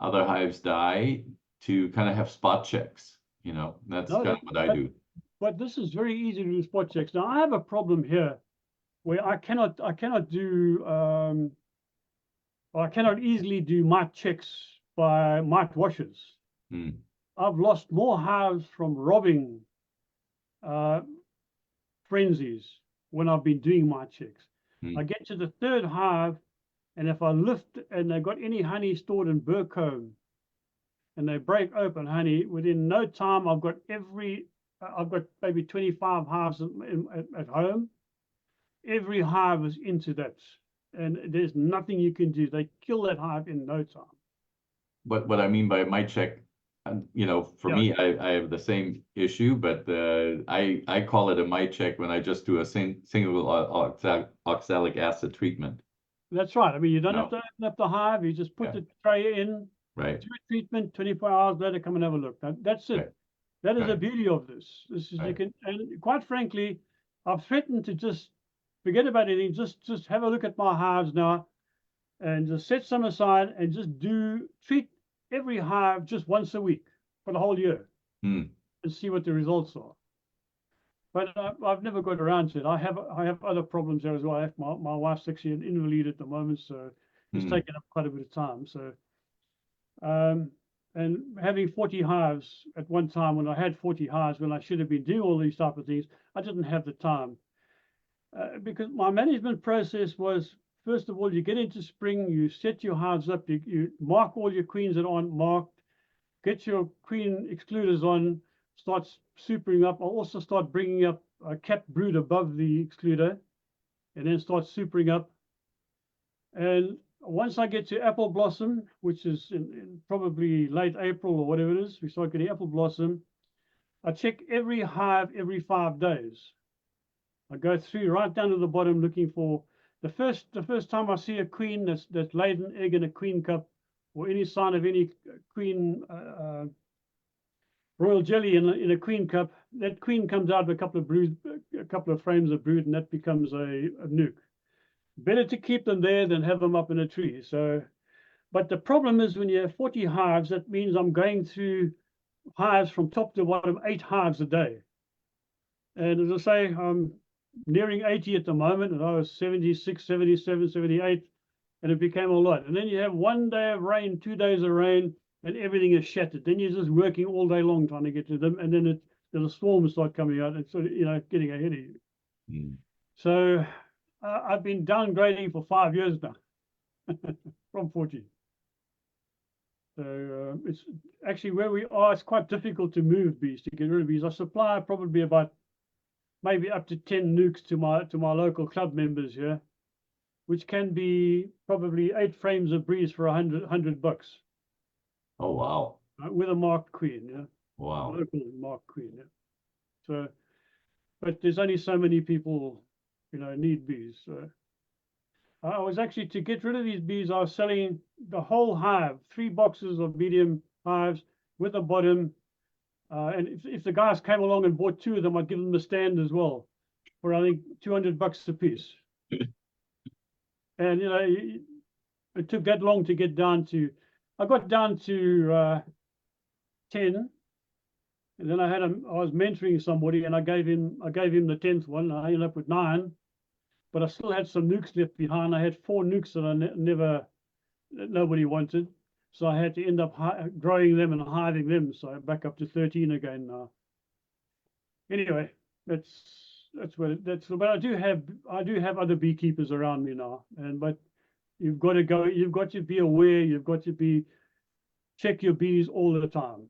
other hives die to kind of have spot checks. That's kind of what I do. But this is very easy to do spot checks. Now I have a problem here where I cannot do I cannot easily do mite checks by mite washers. I've lost more hives from robbing frenzies when I've been doing mite checks. I get to the 3rd hive, and if I lift and they've got any honey stored in burr comb, and they break open honey, within no time I've got maybe 25 hives at home. Every hive is into that, and there's nothing you can do. They kill that hive in no time. But what I mean by mite check, for me, I have the same issue, but I call it a mite check when I just do a single oxalic acid treatment. That's right. I mean, you don't have to open up the hive. You just put the tray in, right? Do a treatment. 24 hours later, come and have a look. That's it. Right. That is the beauty of this. This is right. You can, and quite frankly, I've threatened to just forget about anything. Just have a look at my hives now, and just set some aside and just treat every hive just once a week for the whole year, and see what the results are. But I've never got around to it. I have other problems there as well. I have my wife's actually an invalid at the moment, so it's taken up quite a bit of time. So, and having 40 hives at one time, when I had 40 hives, when I should have been doing all these type of things, I didn't have the time. Because my management process was, first of all, you get into spring, you set your hives up, you mark all your queens that aren't marked, get your queen excluders on, start supering up. I'll also start bringing up a capped brood above the excluder, and then start supering up. And once I get to apple blossom, which is in probably late April or whatever it is, we start getting apple blossom. I check every hive every 5 days. I go through right down to the bottom looking for the first time I see a queen that's laid an egg in a queen cup, or any sign of any queen royal jelly in a queen cup. That queen comes out with a couple of frames of brood, and that becomes a nuke. Better to keep them there than have them up in a tree. So, but the problem is when you have 40 hives, that means I'm going through hives from top to bottom, 8 hives a day. And as I say, I'm nearing 80 at the moment, and I was 76, 77, 78, and it became a lot. And then you have 1 day of rain, 2 days of rain, and everything is shattered. Then you're just working all day long trying to get to them, and then the storms start coming out and sort of, getting ahead of you. So I've been downgrading for 5 years now from 40. So it's actually where we are. It's quite difficult to move bees, to get rid of bees. I supply probably about maybe up to 10 nukes to my local club members here, which can be probably 8 frames of breeze for $100. Oh wow! With a marked queen, yeah. Wow. Local marked queen, yeah. So, but there's only so many people, need bees. So I was actually, to get rid of these bees, I was selling the whole hive, 3 boxes of medium hives with a bottom. And if the guys came along and bought 2 of them, I'd give them the stand as well for, I think, $200 a piece. And it took that long to get down to. I got down to 10, and then I was mentoring somebody, and I gave him the 10th one. I ended up with 9, but I still had some nukes left behind. I had 4 nukes that nobody wanted. So I had to end up growing them and hiving them. So I'm back up to 13 again now. Anyway, that's what but I do have other beekeepers around me now, but you've got to be aware, you've got to check your bees all the time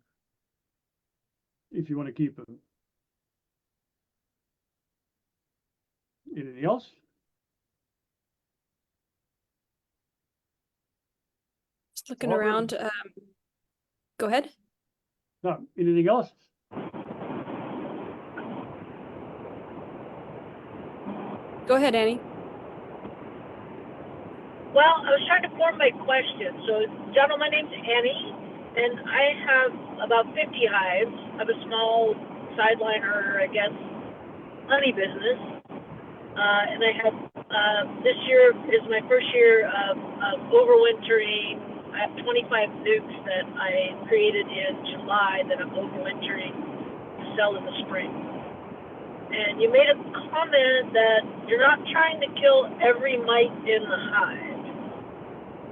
if you want to keep them. Anything else? Just looking Barbara? around. Go ahead. No, anything else? Go ahead, Annie. Well, I was trying to form my question. So, gentlemen, my name's Annie, and I have about 50 hives. I have a small sideliner, I guess, honey business. And I have, this year is my first year of overwintering. I have 25 nukes that I created in July that I'm overwintering to sell in the spring. And you made a comment that you're not trying to kill every mite in the hive.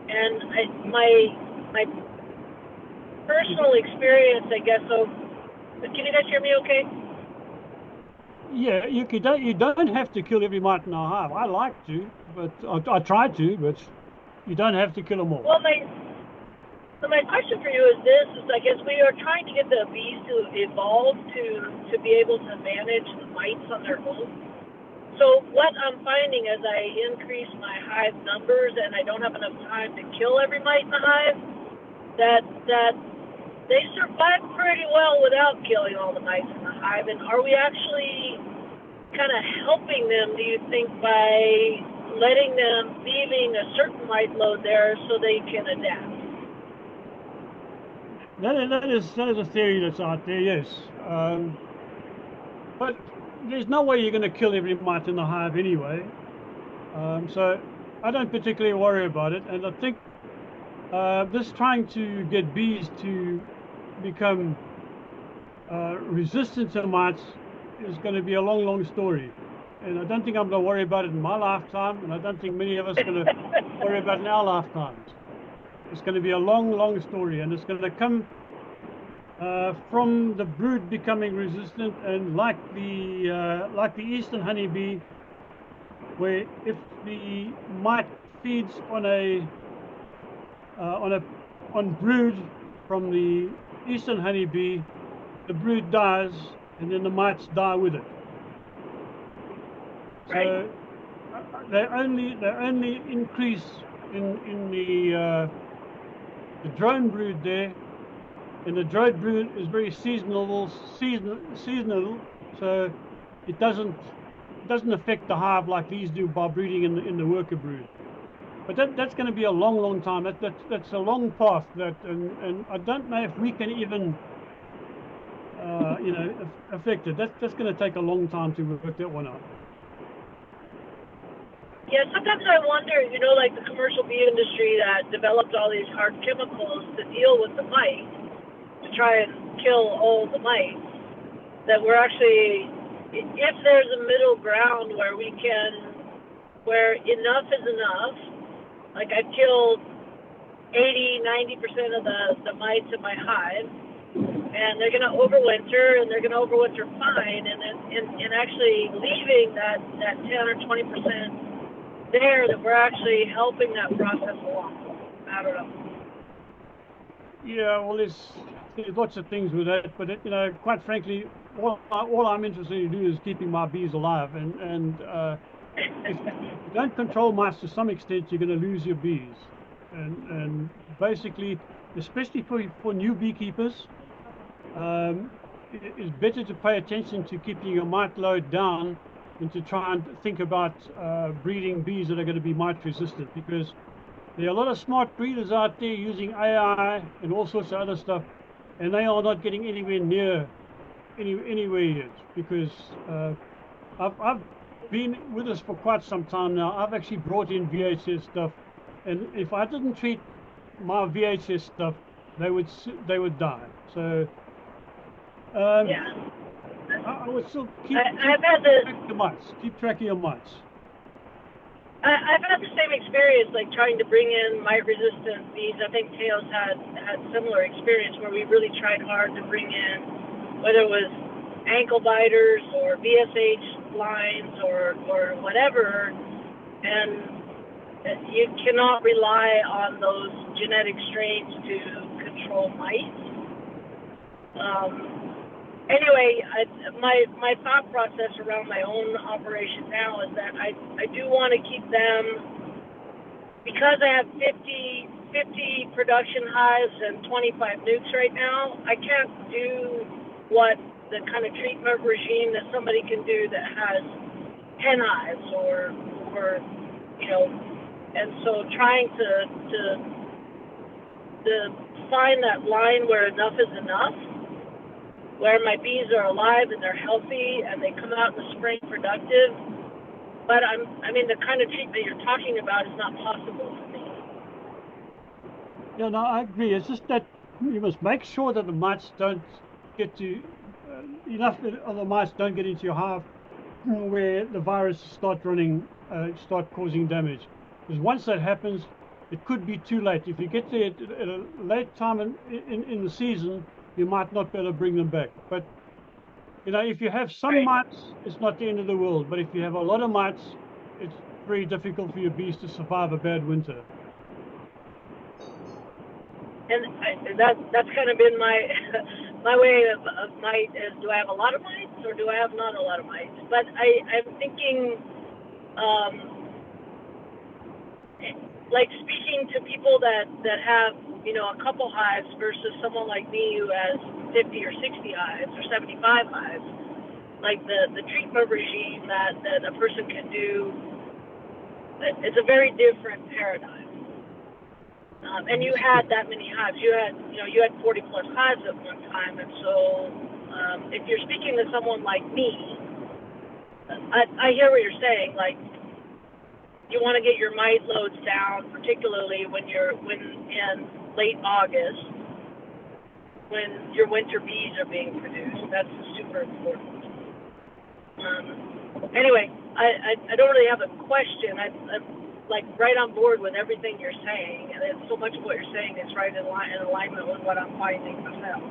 And my personal experience, I guess, so can you guys hear me okay? Yeah, you don't have to kill every mite in a hive. I like to, but I try to, but you don't have to kill them all. Well, my question for you is this: I guess we are trying to get the bees to evolve to be able to manage the mites on their own. So what I'm finding as I increase my hive numbers and I don't have enough time to kill every mite in the hive, that they survive pretty well without killing all the mites in the hive. And are we actually kind of helping them, do you think, by leaving a certain mite load there so they can adapt? That is a theory that's out there, yes. But there's no way you're going to kill every mite in the hive anyway. So I don't particularly worry about it. And I think this trying to get bees to become resistant to mites is going to be a long, long story. And I don't think I'm going to worry about it in my lifetime, and I don't think many of us are going to worry about it in our lifetimes. It's going to be a long, long story, and it's going to come from the brood becoming resistant, and like the eastern honeybee, where if the mite feeds on brood from the eastern honeybee, the brood dies, and then the mites die with it. So they only increase in the drone brood there, and the drone brood is very seasonal, so it doesn't affect the hive like these do by breeding in the worker brood. But that's going to be a long, long time. That's a long path. And I don't know if we can even affect it. That's going to take a long time to work that one out. Yeah, sometimes I wonder, like the commercial bee industry that developed all these hard chemicals to deal with the mite, to try and kill all the mites, that we're actually, if there's a middle ground where enough is enough, like I've killed 80-90% of the mites in my hive, and they're going to overwinter, and they're going to overwinter fine, and actually leaving that 10 or 20% there, that we're actually helping that process along. I don't know. Yeah, well, there's lots of things with that, but quite frankly, all I'm interested in do is keeping my bees alive, and if you don't control mites to some extent, you're going to lose your bees, and basically, especially for new beekeepers, it's better to pay attention to keeping your mite load down than to try and think about breeding bees that are going to be mite resistant, because there are a lot of smart breeders out there using AI and all sorts of other stuff, and they are not getting anywhere yet, because I've been with us for quite some time now. I've actually brought in VHS stuff, and if I didn't treat my VHS stuff, they would die. So Yeah. I would still keep I've had the track of your mites. Keep track of your mites. I've had the same experience, like trying to bring in mite-resistant bees. I think Teos had similar experience where we really tried hard to bring in, whether it was ankle biters or VSH lines or whatever, and you cannot rely on those genetic strains to control mites. Anyway, my thought process around my own operation now is that I do want to keep them, because I have 50 production hives and 25 nukes right now. I can't do what the kind of treatment regime that somebody can do that has 10 hives or you know, and so trying to find that line where enough is enough, where my bees are alive and they're healthy and they come out in the spring productive. But I mean, the kind of treatment you're talking about is not possible for me. Yeah, no, I agree. It's just that you must make sure that the mites don't get to, enough of the mites don't get into your hive where the virus start causing damage. Because once that happens, it could be too late. If you get there at a late time in the season, you might not be able to bring them back. But you know, if you have some mites, it's not the end of the world. But if you have a lot of mites, it's very difficult for your bees to survive a bad winter. And that's kind of been my my way of mite is, do I have a lot of mites or do I have not a lot of mites? But I'm thinking, like speaking to people that have, you know, a couple hives versus someone like me who has 50 or 60 hives or 75 hives, like the treatment regime that a person can do, it's a very different paradigm. And you had that many hives. You had 40 plus hives at one time, and so if you're speaking to someone like me, I hear what you're saying. Like, you want to get your mite loads down, particularly when in late August, when your winter bees are being produced. That's super important. Anyway, I don't really have a question. I'm like right on board with everything you're saying, and it's so much of what you're saying is right in alignment with what I'm finding myself.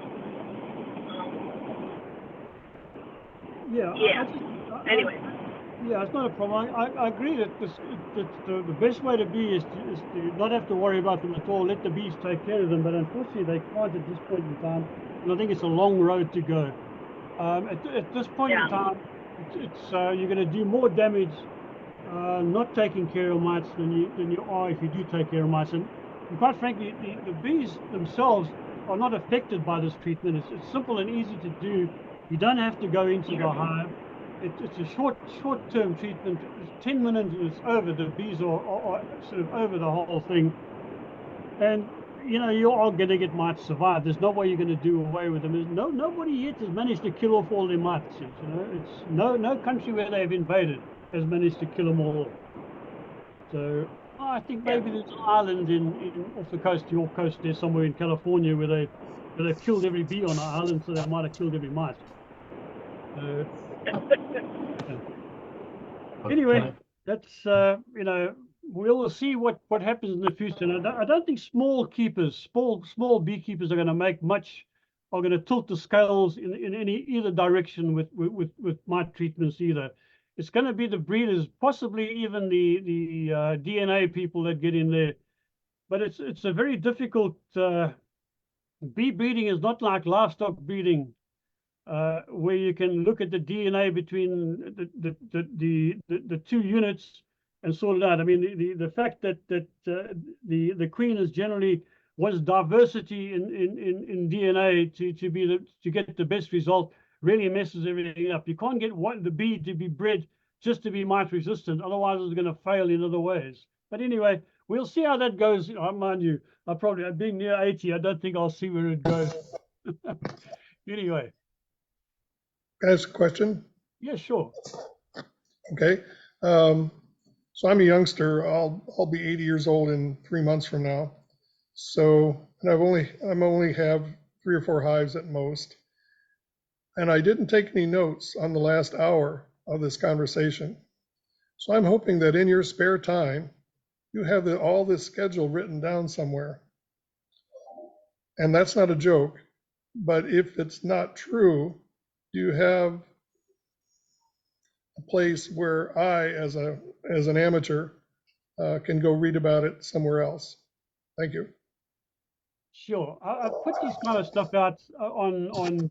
Anyway. Yeah, it's not a problem. I agree that the best way to be is to not have to worry about them at all. Let the bees take care of them. But unfortunately, they can't at this point in time. And I think it's a long road to go. At this point in time, it's you're going to do more damage not taking care of mites than you are if you do take care of mites. And quite frankly, the bees themselves are not affected by this treatment. It's simple and easy to do. You don't have to go into the hive. It's a short-term treatment. It's 10 minutes and it's over. The bees are sort of over the whole thing. And you know, you are going to get mites survive. There's no way you're going to do away with them. Nobody yet has managed to kill off all their mites. You know, it's no country where they've invaded has managed to kill them all. So I think maybe there's an island in off the coast, your coast there somewhere in California, where they've killed every bee on the island, so they might have killed every mite. Anyway, that's you know, we'll see what happens in the future. And I don't think small beekeepers are going to make much, are going to tilt the scales in either direction with mite treatments either. It's going to be the breeders, possibly even the DNA people that get in there. But it's a very difficult. Bee breeding is not like livestock breeding, where you can look at the DNA between the two units and sort it out. I mean, the fact that the queen is generally was diversity in DNA to get the best result really messes everything up. You can't get the bee to be bred just to be mite resistant, otherwise it's going to fail in other ways. But anyway, we'll see how that goes. Mind you, being near 80, I don't think I'll see where it goes. Anyway. Can I ask a question? Yeah, sure. Okay. So I'm a youngster. I'll be 80 years old in 3 months from now. So, and I'm only have 3 or 4 hives at most. And I didn't take any notes on the last hour of this conversation. So I'm hoping that in your spare time, you have all this schedule written down somewhere. And that's not a joke, but if it's not true, you have a place where I, as an amateur, can go read about it somewhere else. Thank you. Sure, I've put this kind of stuff out on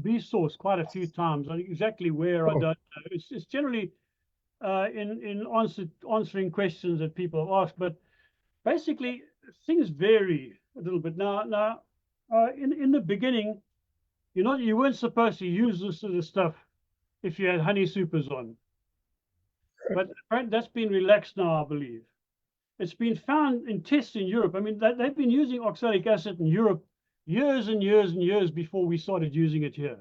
Bee Source quite a few times. Exactly where I don't know. It's generally in answering questions that people have asked, but basically things vary a little bit. Now, in the beginning, you weren't supposed to use this sort of stuff if you had honey supers on, but that's been relaxed now, I believe. It's been found in tests in Europe. I mean, they've been using oxalic acid in Europe years and years and years before we started using it here.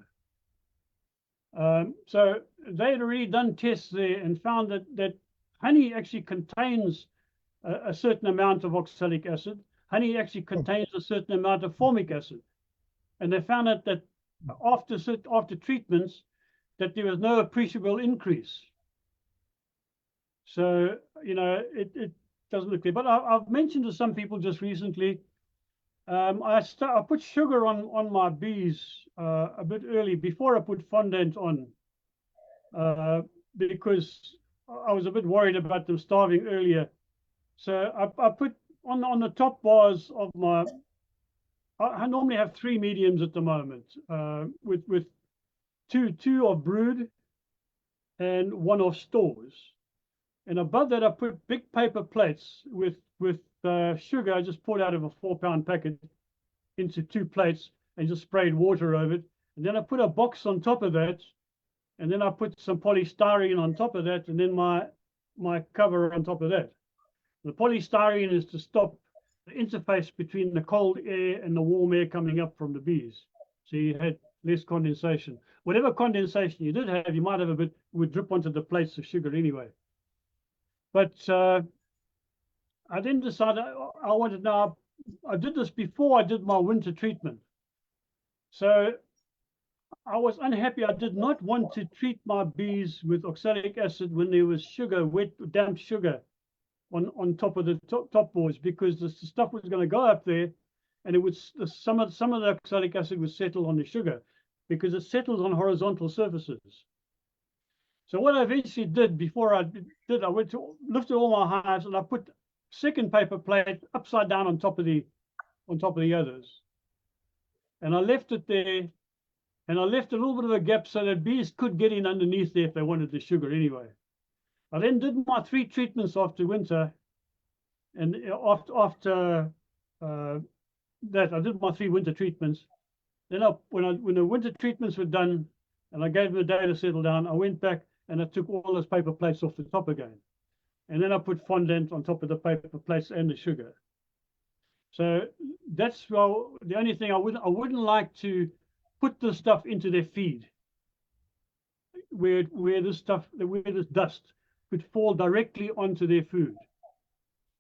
So they had already done tests there and found that honey actually contains a certain amount of oxalic acid. Honey actually contains a certain amount of formic acid. And they found out that after treatments, that there was no appreciable increase. So, it doesn't look clear. But I've mentioned to some people just recently, I put sugar on my bees a bit early before I put fondant on, because I was a bit worried about them starving earlier. So I put on the top bars of I normally have 3 mediums at the moment, with two of brood and 1 of stores. And above that, I put big paper plates with sugar. I just poured out of a 4-pound packet into 2 plates and just sprayed water over it. And then I put a box on top of that, and then I put some polystyrene on top of that, and then my cover on top of that. The polystyrene is to stop the interface between the cold air and the warm air coming up from the bees. So you had less condensation. Whatever condensation you did have, you might have a bit, would drip onto the plates of sugar anyway. But I then decided I wanted now, I did this before I did my winter treatment. So I was unhappy. I did not want to treat my bees with oxalic acid when there was sugar, wet, damp sugar on top of the top boards, because the stuff was going to go up there, and it would some of the oxalic acid would settle on the sugar, because it settles on horizontal surfaces. So what I eventually did before I went to lifted all my hives, and I put second paper plate upside down on top of the others, and I left it there, and I left a little bit of a gap so that bees could get in underneath there if they wanted the sugar anyway. I then did my 3 treatments after winter, and after that I did my 3 winter treatments. Then when the winter treatments were done, and I gave them a day to settle down, I went back and I took all those paper plates off the top again. And then I put fondant on top of the paper plates and the sugar. So that's the only thing I wouldn't like to put this stuff into their feed, where this dust could fall directly onto their food.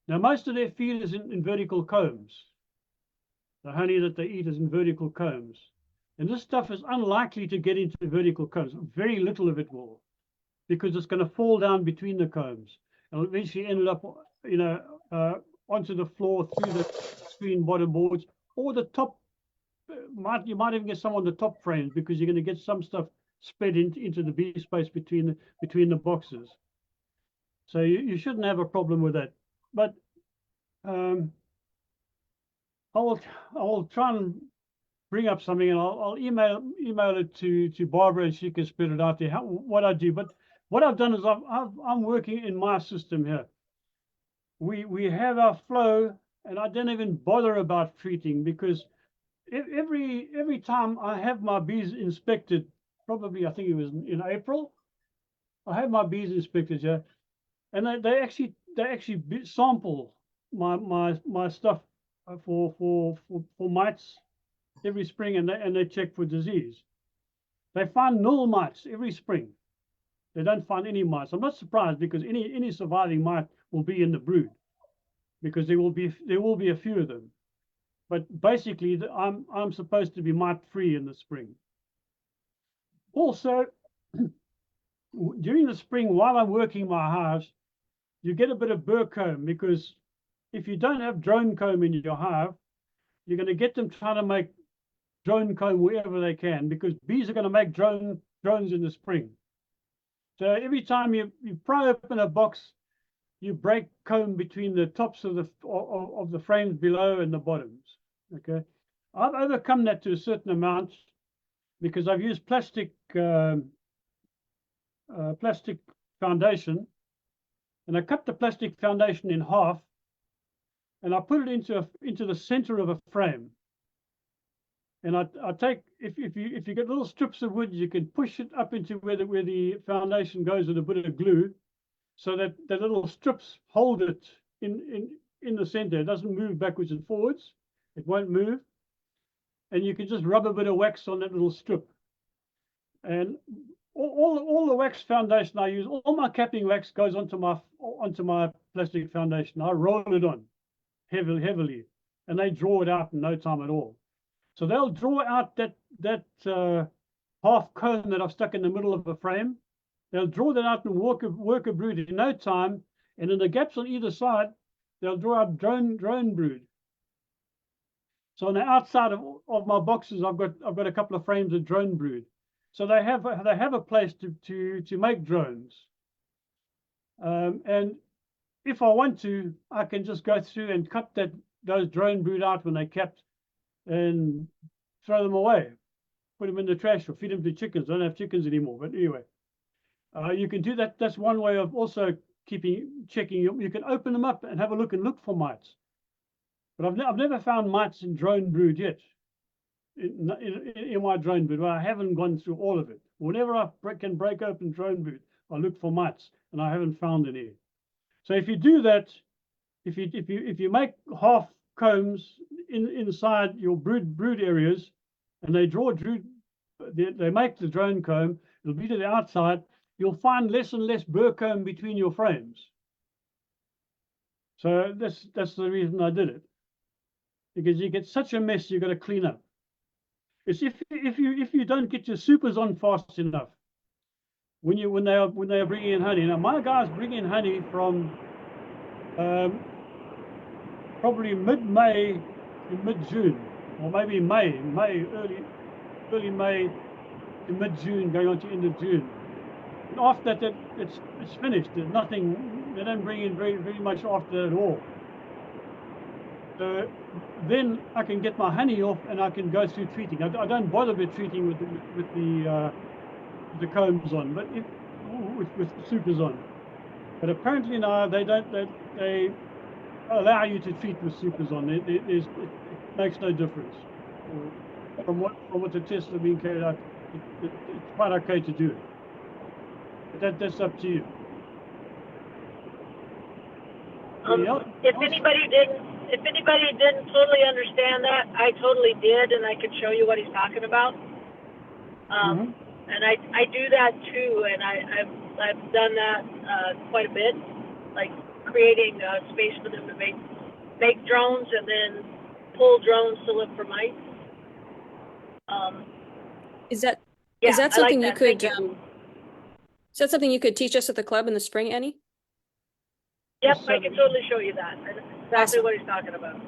Now, most of their feed is in vertical combs. The honey that they eat is in vertical combs. And this stuff is unlikely to get into vertical combs. Very little of it will, because it's going to fall down between the combs and eventually end up, onto the floor through the screen bottom boards, or the top. You might even get some on the top frames, because you're going to get some stuff spread into the bee space between the boxes. So you shouldn't have a problem with that. But I will try and bring up something, and I'll email it to Barbara, and she can spit it out there. What I do, but what I've done is I'm working in my system here. We have our flow, and I don't even bother about treating, because every time I have my bees inspected, probably I think it was in April, I have my bees inspected here, and they actually sample my stuff for mites every spring, and they check for disease. They find null mites every spring. They don't find any mites. I'm not surprised, because any surviving mite will be in the brood, because there will be a few of them. But basically, I'm supposed to be mite free in the spring. Also, during the spring, while I'm working my hives, you get a bit of burr comb, because if you don't have drone comb in your hive, you're going to get them trying to make drone comb wherever they can, because bees are going to make drones in the spring. So every time you pry open a box, you break comb between the tops of the frames below and the bottoms. Okay, I've overcome that to a certain amount because I've used plastic foundation, and I cut the plastic foundation in half, and I put it into the center of a frame. And I take, if you get little strips of wood, you can push it up into where the foundation goes with a bit of glue, so that the little strips hold it in the center. It doesn't move backwards and forwards. It won't move. And you can just rub a bit of wax on that little strip. And all the wax foundation I use, all my capping wax goes onto my plastic foundation. I roll it on heavily, and they draw it out in no time at all. So they'll draw out that half cone that I've stuck in the middle of the frame. They'll draw that out and work a brood in no time, and in the gaps on either side, they'll draw out drone brood. So on the outside of my boxes, I've got a couple of frames of drone brood. So they have a place to make drones. And if I want to, I can just go through and cut those drone brood out when they're capped and throw them away, put them in the trash, or feed them to chickens. I don't have chickens anymore, but anyway. You can do that. That's one way of also checking. You can open them up and have a look and look for mites. But I've never found mites in drone brood yet, in my drone brood. Well, I haven't gone through all of it. Whenever I can break open drone brood, I look for mites, and I haven't found any. So if you do that, if you make half combs inside your brood areas, and they draw brood, they make the drone comb. It'll be to the outside. You'll find less and less burr comb between your frames. So that's the reason I did it, because you get such a mess you've got to clean up. It's if you don't get your supers on fast enough when they are bringing in honey. Now my guys bring in honey from probably mid-May to mid-June, or maybe early May to mid-June, going on to end of June. And after that, it's finished. There's nothing. They don't bring in very much after that at all. So then I can get my honey off, and I can go through treating. I don't bother with treating with the combs on, but with the supers on. But apparently now they allow you to treat with supers on. It makes no difference. From what the tests are being carried out, it's quite okay to do it. But that's up to you. If anybody didn't totally understand that, I totally did, and I could show you what he's talking about. And I do that too, and I've done that quite a bit, like creating space for them to make drones and then pull drones to look for mites. Is that I something like you that. could is that something you could teach us at the club in the spring, Annie? Yep, I can totally show you that. That's exactly Awesome. what he's talking about.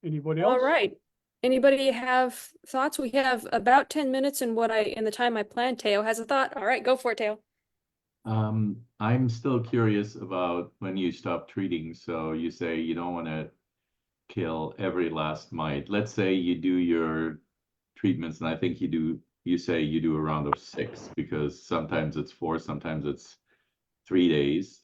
Anybody else? All right. Anybody have thoughts? We have about 10 minutes in the time I planned. Teo has a thought. All right, go for it, Teo. I'm still curious about when you stop treating. So you say you don't want to kill every last mite. Let's say you do your treatments, and I think you say you do a round of 6, because sometimes it's 4, sometimes it's 3 days.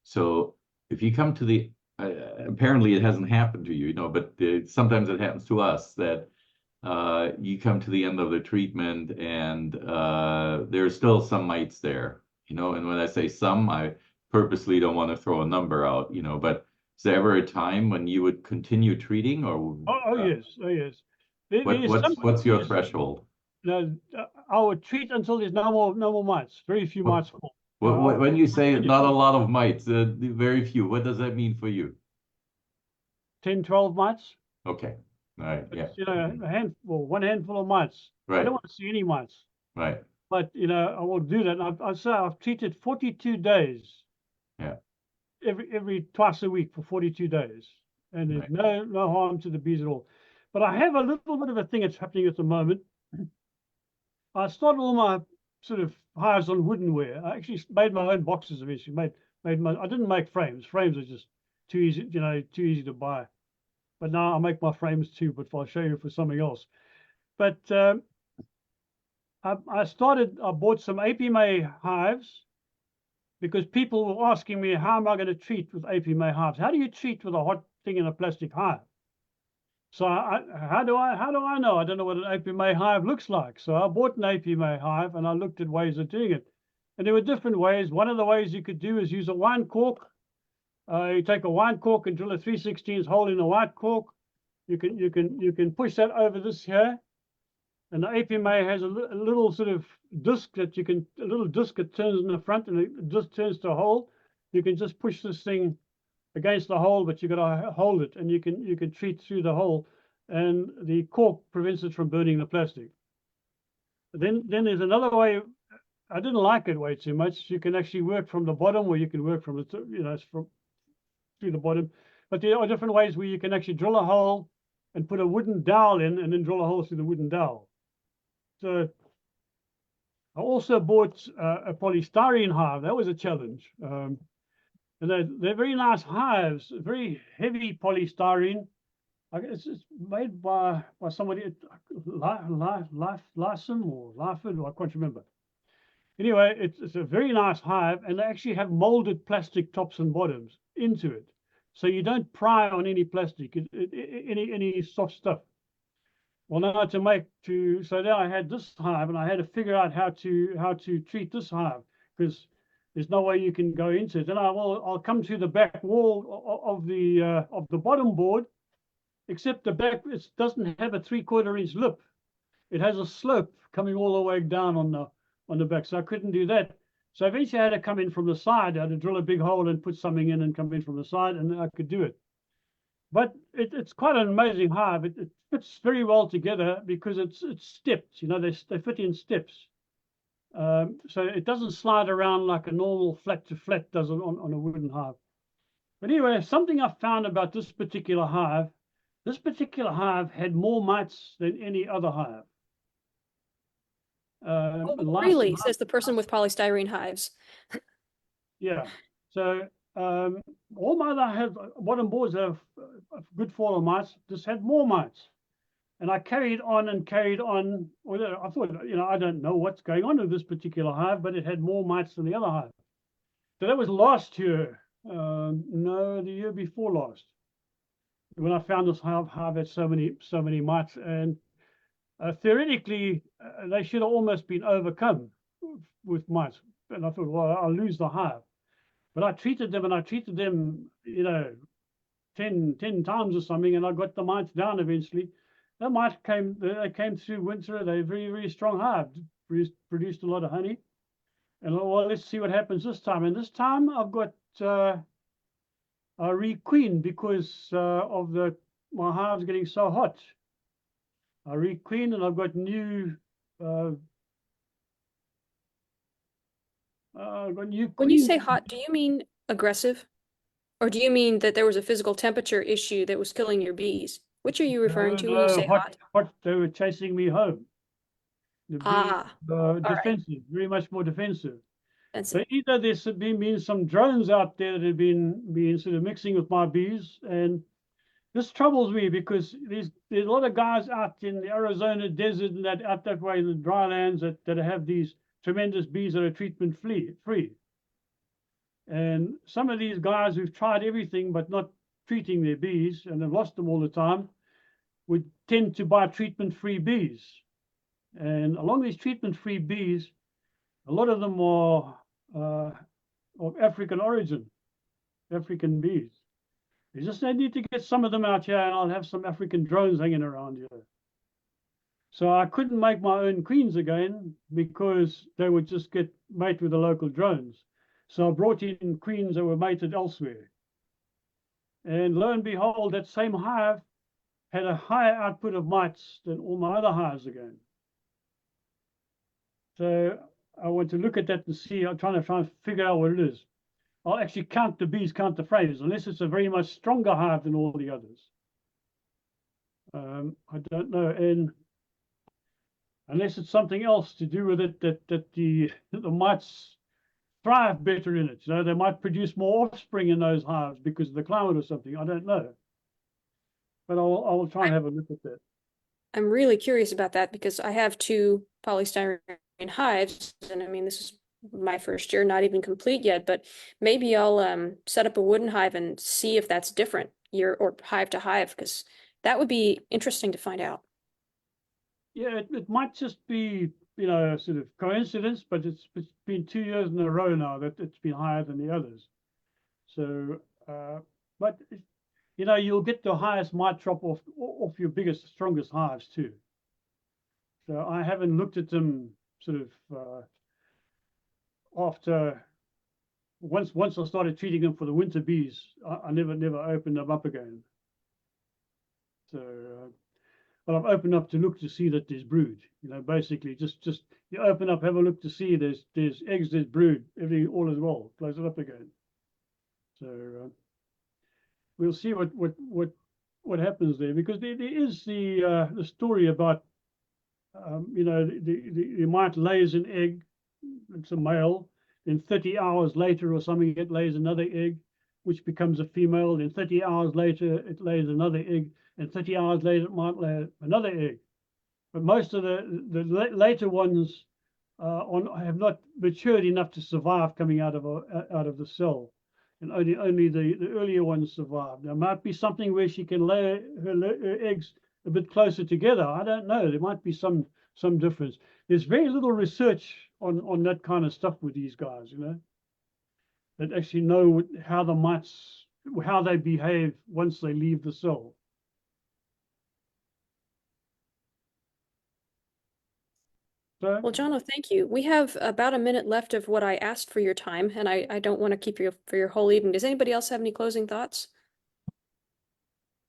So if you come to the apparently it hasn't happened to you, but sometimes it happens to us that you come to the end of the treatment and there's still some mites there, and when I say some, I purposely don't want to throw a number out, but is there ever a time when you would continue treating, or yes. What's your threshold? No, I would treat until there's no more mites. Very few mites. When you say not a lot of mites, very few, what does that mean for you? 10, 12 mites. Okay. All right. Yeah. It's, a handful, one handful of mites. I Right. don't want to see any mites, Right. but I will do that. And I say I've treated 42 days. Yeah. Every twice a week for 42 days, and there's Right. no harm to the bees at all. But I have a little bit of a thing that's happening at the moment. I started all my sort of hives on woodenware. I actually made my own boxes eventually. I didn't make frames. Frames are just too easy, too easy to buy. But now I make my frames too, but I'll show you for something else. But I bought some Apimaye hives because people were asking me, how am I going to treat with Apimaye hives? How do you treat with a hot thing in a plastic hive? So how do I know? I don't know what an Apimaye hive looks like. So I bought an Apimaye hive and I looked at ways of doing it. And there were different ways. One of the ways you could do is use a wine cork. You take a wine cork and drill a 3/16 hole in a wine cork. You can push that over this here. And the Apimaye has a little sort of disc that a little disc that turns in the front and it just turns to a hole. You can just push this thing against the hole, but you got to hold it, and you can treat through the hole, and the cork prevents it from burning the plastic. Then there's another way. I didn't like it way too much. You can actually work from the bottom, or you can work from through the bottom. But there are different ways where you can actually drill a hole and put a wooden dowel in, and then drill a hole through the wooden dowel. So I also bought a polystyrene hive. That was a challenge. And they're very nice hives, very heavy polystyrene. It's made by somebody, Lyson or Lyford, I can't remember. Anyway, it's a very nice hive, and they actually have molded plastic tops and bottoms into it. So you don't pry on any plastic, any soft stuff. Well, now so now I had this hive, and I had to figure out how to treat this hive, because there's no way you can go into it. And I'll come to the back wall of the bottom board, except the back it doesn't have a 3/4 inch lip. It has a slope coming all the way down on the back, so I couldn't do that. So eventually I had to come in from the side. I had to drill a big hole and put something in and come in from the side, and I could do it. But it's quite an amazing hive. It fits very well together because it's stepped. They fit in steps. So it doesn't slide around like a normal flat to flat does on a wooden hive. But anyway, something I found about this particular hive had more mites than any other hive. Really, says the person with polystyrene hives. Yeah. So all my other bottom boards have a good fall of mites. This had more mites. And I carried on. I thought, I don't know what's going on with this particular hive, but it had more mites than the other hive. So that was last year. No, the year before last, when I found this hive had so many mites. And theoretically, they should have almost been overcome with mites. And I thought, well, I'll lose the hive. But I treated them, 10 times or something, and I got the mites down eventually. The mites came through winter. They're very, very strong hive, produced a lot of honey. And well, let's see what happens this time. And this time I've got a requeen because of my hives getting so hot. I requeen, and I've got new When you say hot, do you mean aggressive? Or do you mean that there was a physical temperature issue that was killing your bees? Which are you referring to when you say hot? They were chasing me home. The bees, defensive, very much more defensive. So either there's been some drones out there that have been sort of mixing with my bees, and this troubles me because there's a lot of guys out in the Arizona desert and out that way in the dry lands that have these tremendous bees that are treatment free. And some of these guys who've tried everything but not treating their bees and have lost them all the time would tend to buy treatment-free bees. And along these treatment-free bees, a lot of them are of African origin, African bees. I need to get some of them out here, and I'll have some African drones hanging around here. So I couldn't make my own queens again because they would just get mate with the local drones. So I brought in queens that were mated elsewhere. And lo and behold, that same hive had a higher output of mites than all my other hives again. So I want to look at that and see, I'm trying to figure out what it is. I'll actually count the bees, count the frames, unless it's a very much stronger hive than all the others. I don't know, and unless it's something else to do with it, that the mites thrive better in it. You know, they might produce more offspring in those hives because of the climate or something. I don't know, but I'll try and have a look at that. I'm really curious about that because I have 2 polystyrene hives, and I mean, this is my first year, not even complete yet, but maybe I'll set up a wooden hive and see if that's different year or hive to hive, because that would be interesting to find out. Yeah, it might just be, you know, sort of coincidence, but it's been 2 years in a row now that it's been higher than the others. So, but you know, you'll get the highest mite drop off your biggest, strongest hives too. So I haven't looked at them sort of after once I started treating them for the winter bees. I never opened them up again. So, but I've opened up to look to see that there's brood. You know, basically just you open up, have a look to see there's eggs, there's brood, everything all as well. Close it up again. So we'll see what happens there, because there is the story about you know, the mite lays an egg, it's a male, then 30 hours later or something it lays another egg, which becomes a female, then 30 hours later it lays another egg, and 30 hours later it might lay another egg. But most of the later ones have not matured enough to survive coming out of the cell, and only the earlier ones survive. There might be something where she can lay her eggs a bit closer together. I don't know. There might be some difference. There's very little research on that kind of stuff with these guys, you know, that actually know how the mites, how they behave once they leave the cell. So, Well, Jono, thank you. We have about a minute left of what I asked for your time, and I don't want to keep you for your whole evening. Does anybody else have any closing thoughts?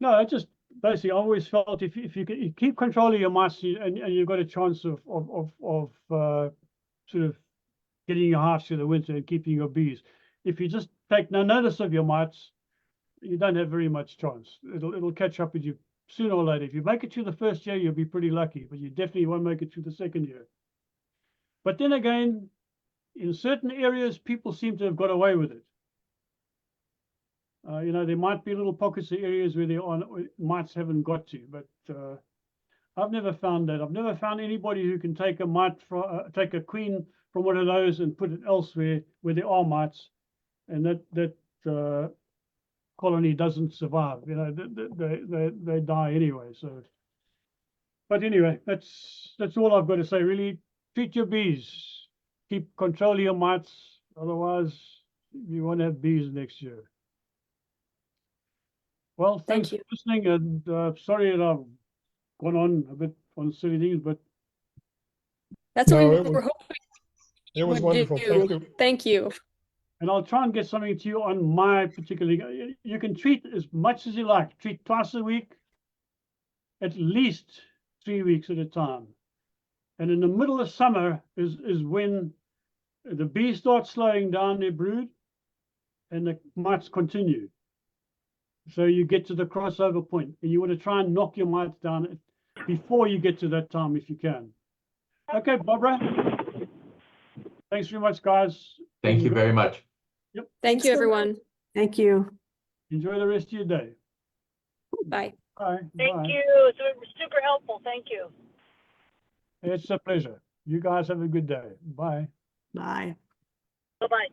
no, I just basically I always felt if you keep controlling your mites and you've got a chance of sort of getting your hives through the winter and keeping your bees. If you just take no notice of your mites, you don't have very much chance. It'll catch up with you sooner or later. If you make it through the first year, you'll be pretty lucky, but you definitely won't make it through the second year. But then again, in certain areas, people seem to have got away with it. You know, there might be little pockets of areas where mites haven't got to, but I've never found that. I've never found anybody who can take a mite take a queen from one of those and put it elsewhere where there are mites, and that colony doesn't survive. You know, they die anyway. So, but anyway, that's all I've got to say. Really, treat your bees, keep control of your mites. Otherwise, you won't have bees next year. Well, thanks for listening, and sorry that I've gone on a bit on silly things, but that's what we were hoping. It was wonderful. Thank you. Thank you. And I'll try and get something to you on my particular. You can treat as much as you like. Treat twice a week, at least 3 weeks at a time. And in the middle of summer is when the bees start slowing down their brood, and the mites continue. So you get to the crossover point, and you want to try and knock your mites down before you get to that time if you can. Okay, Barbara. Thanks very much, guys. Thank you very much. Yep. Thank you, everyone. Thank you. Enjoy the rest of your day. Bye. Bye. Thank you. Super helpful. Thank you. It's a pleasure. You guys have a good day. Bye. Bye. Bye-bye.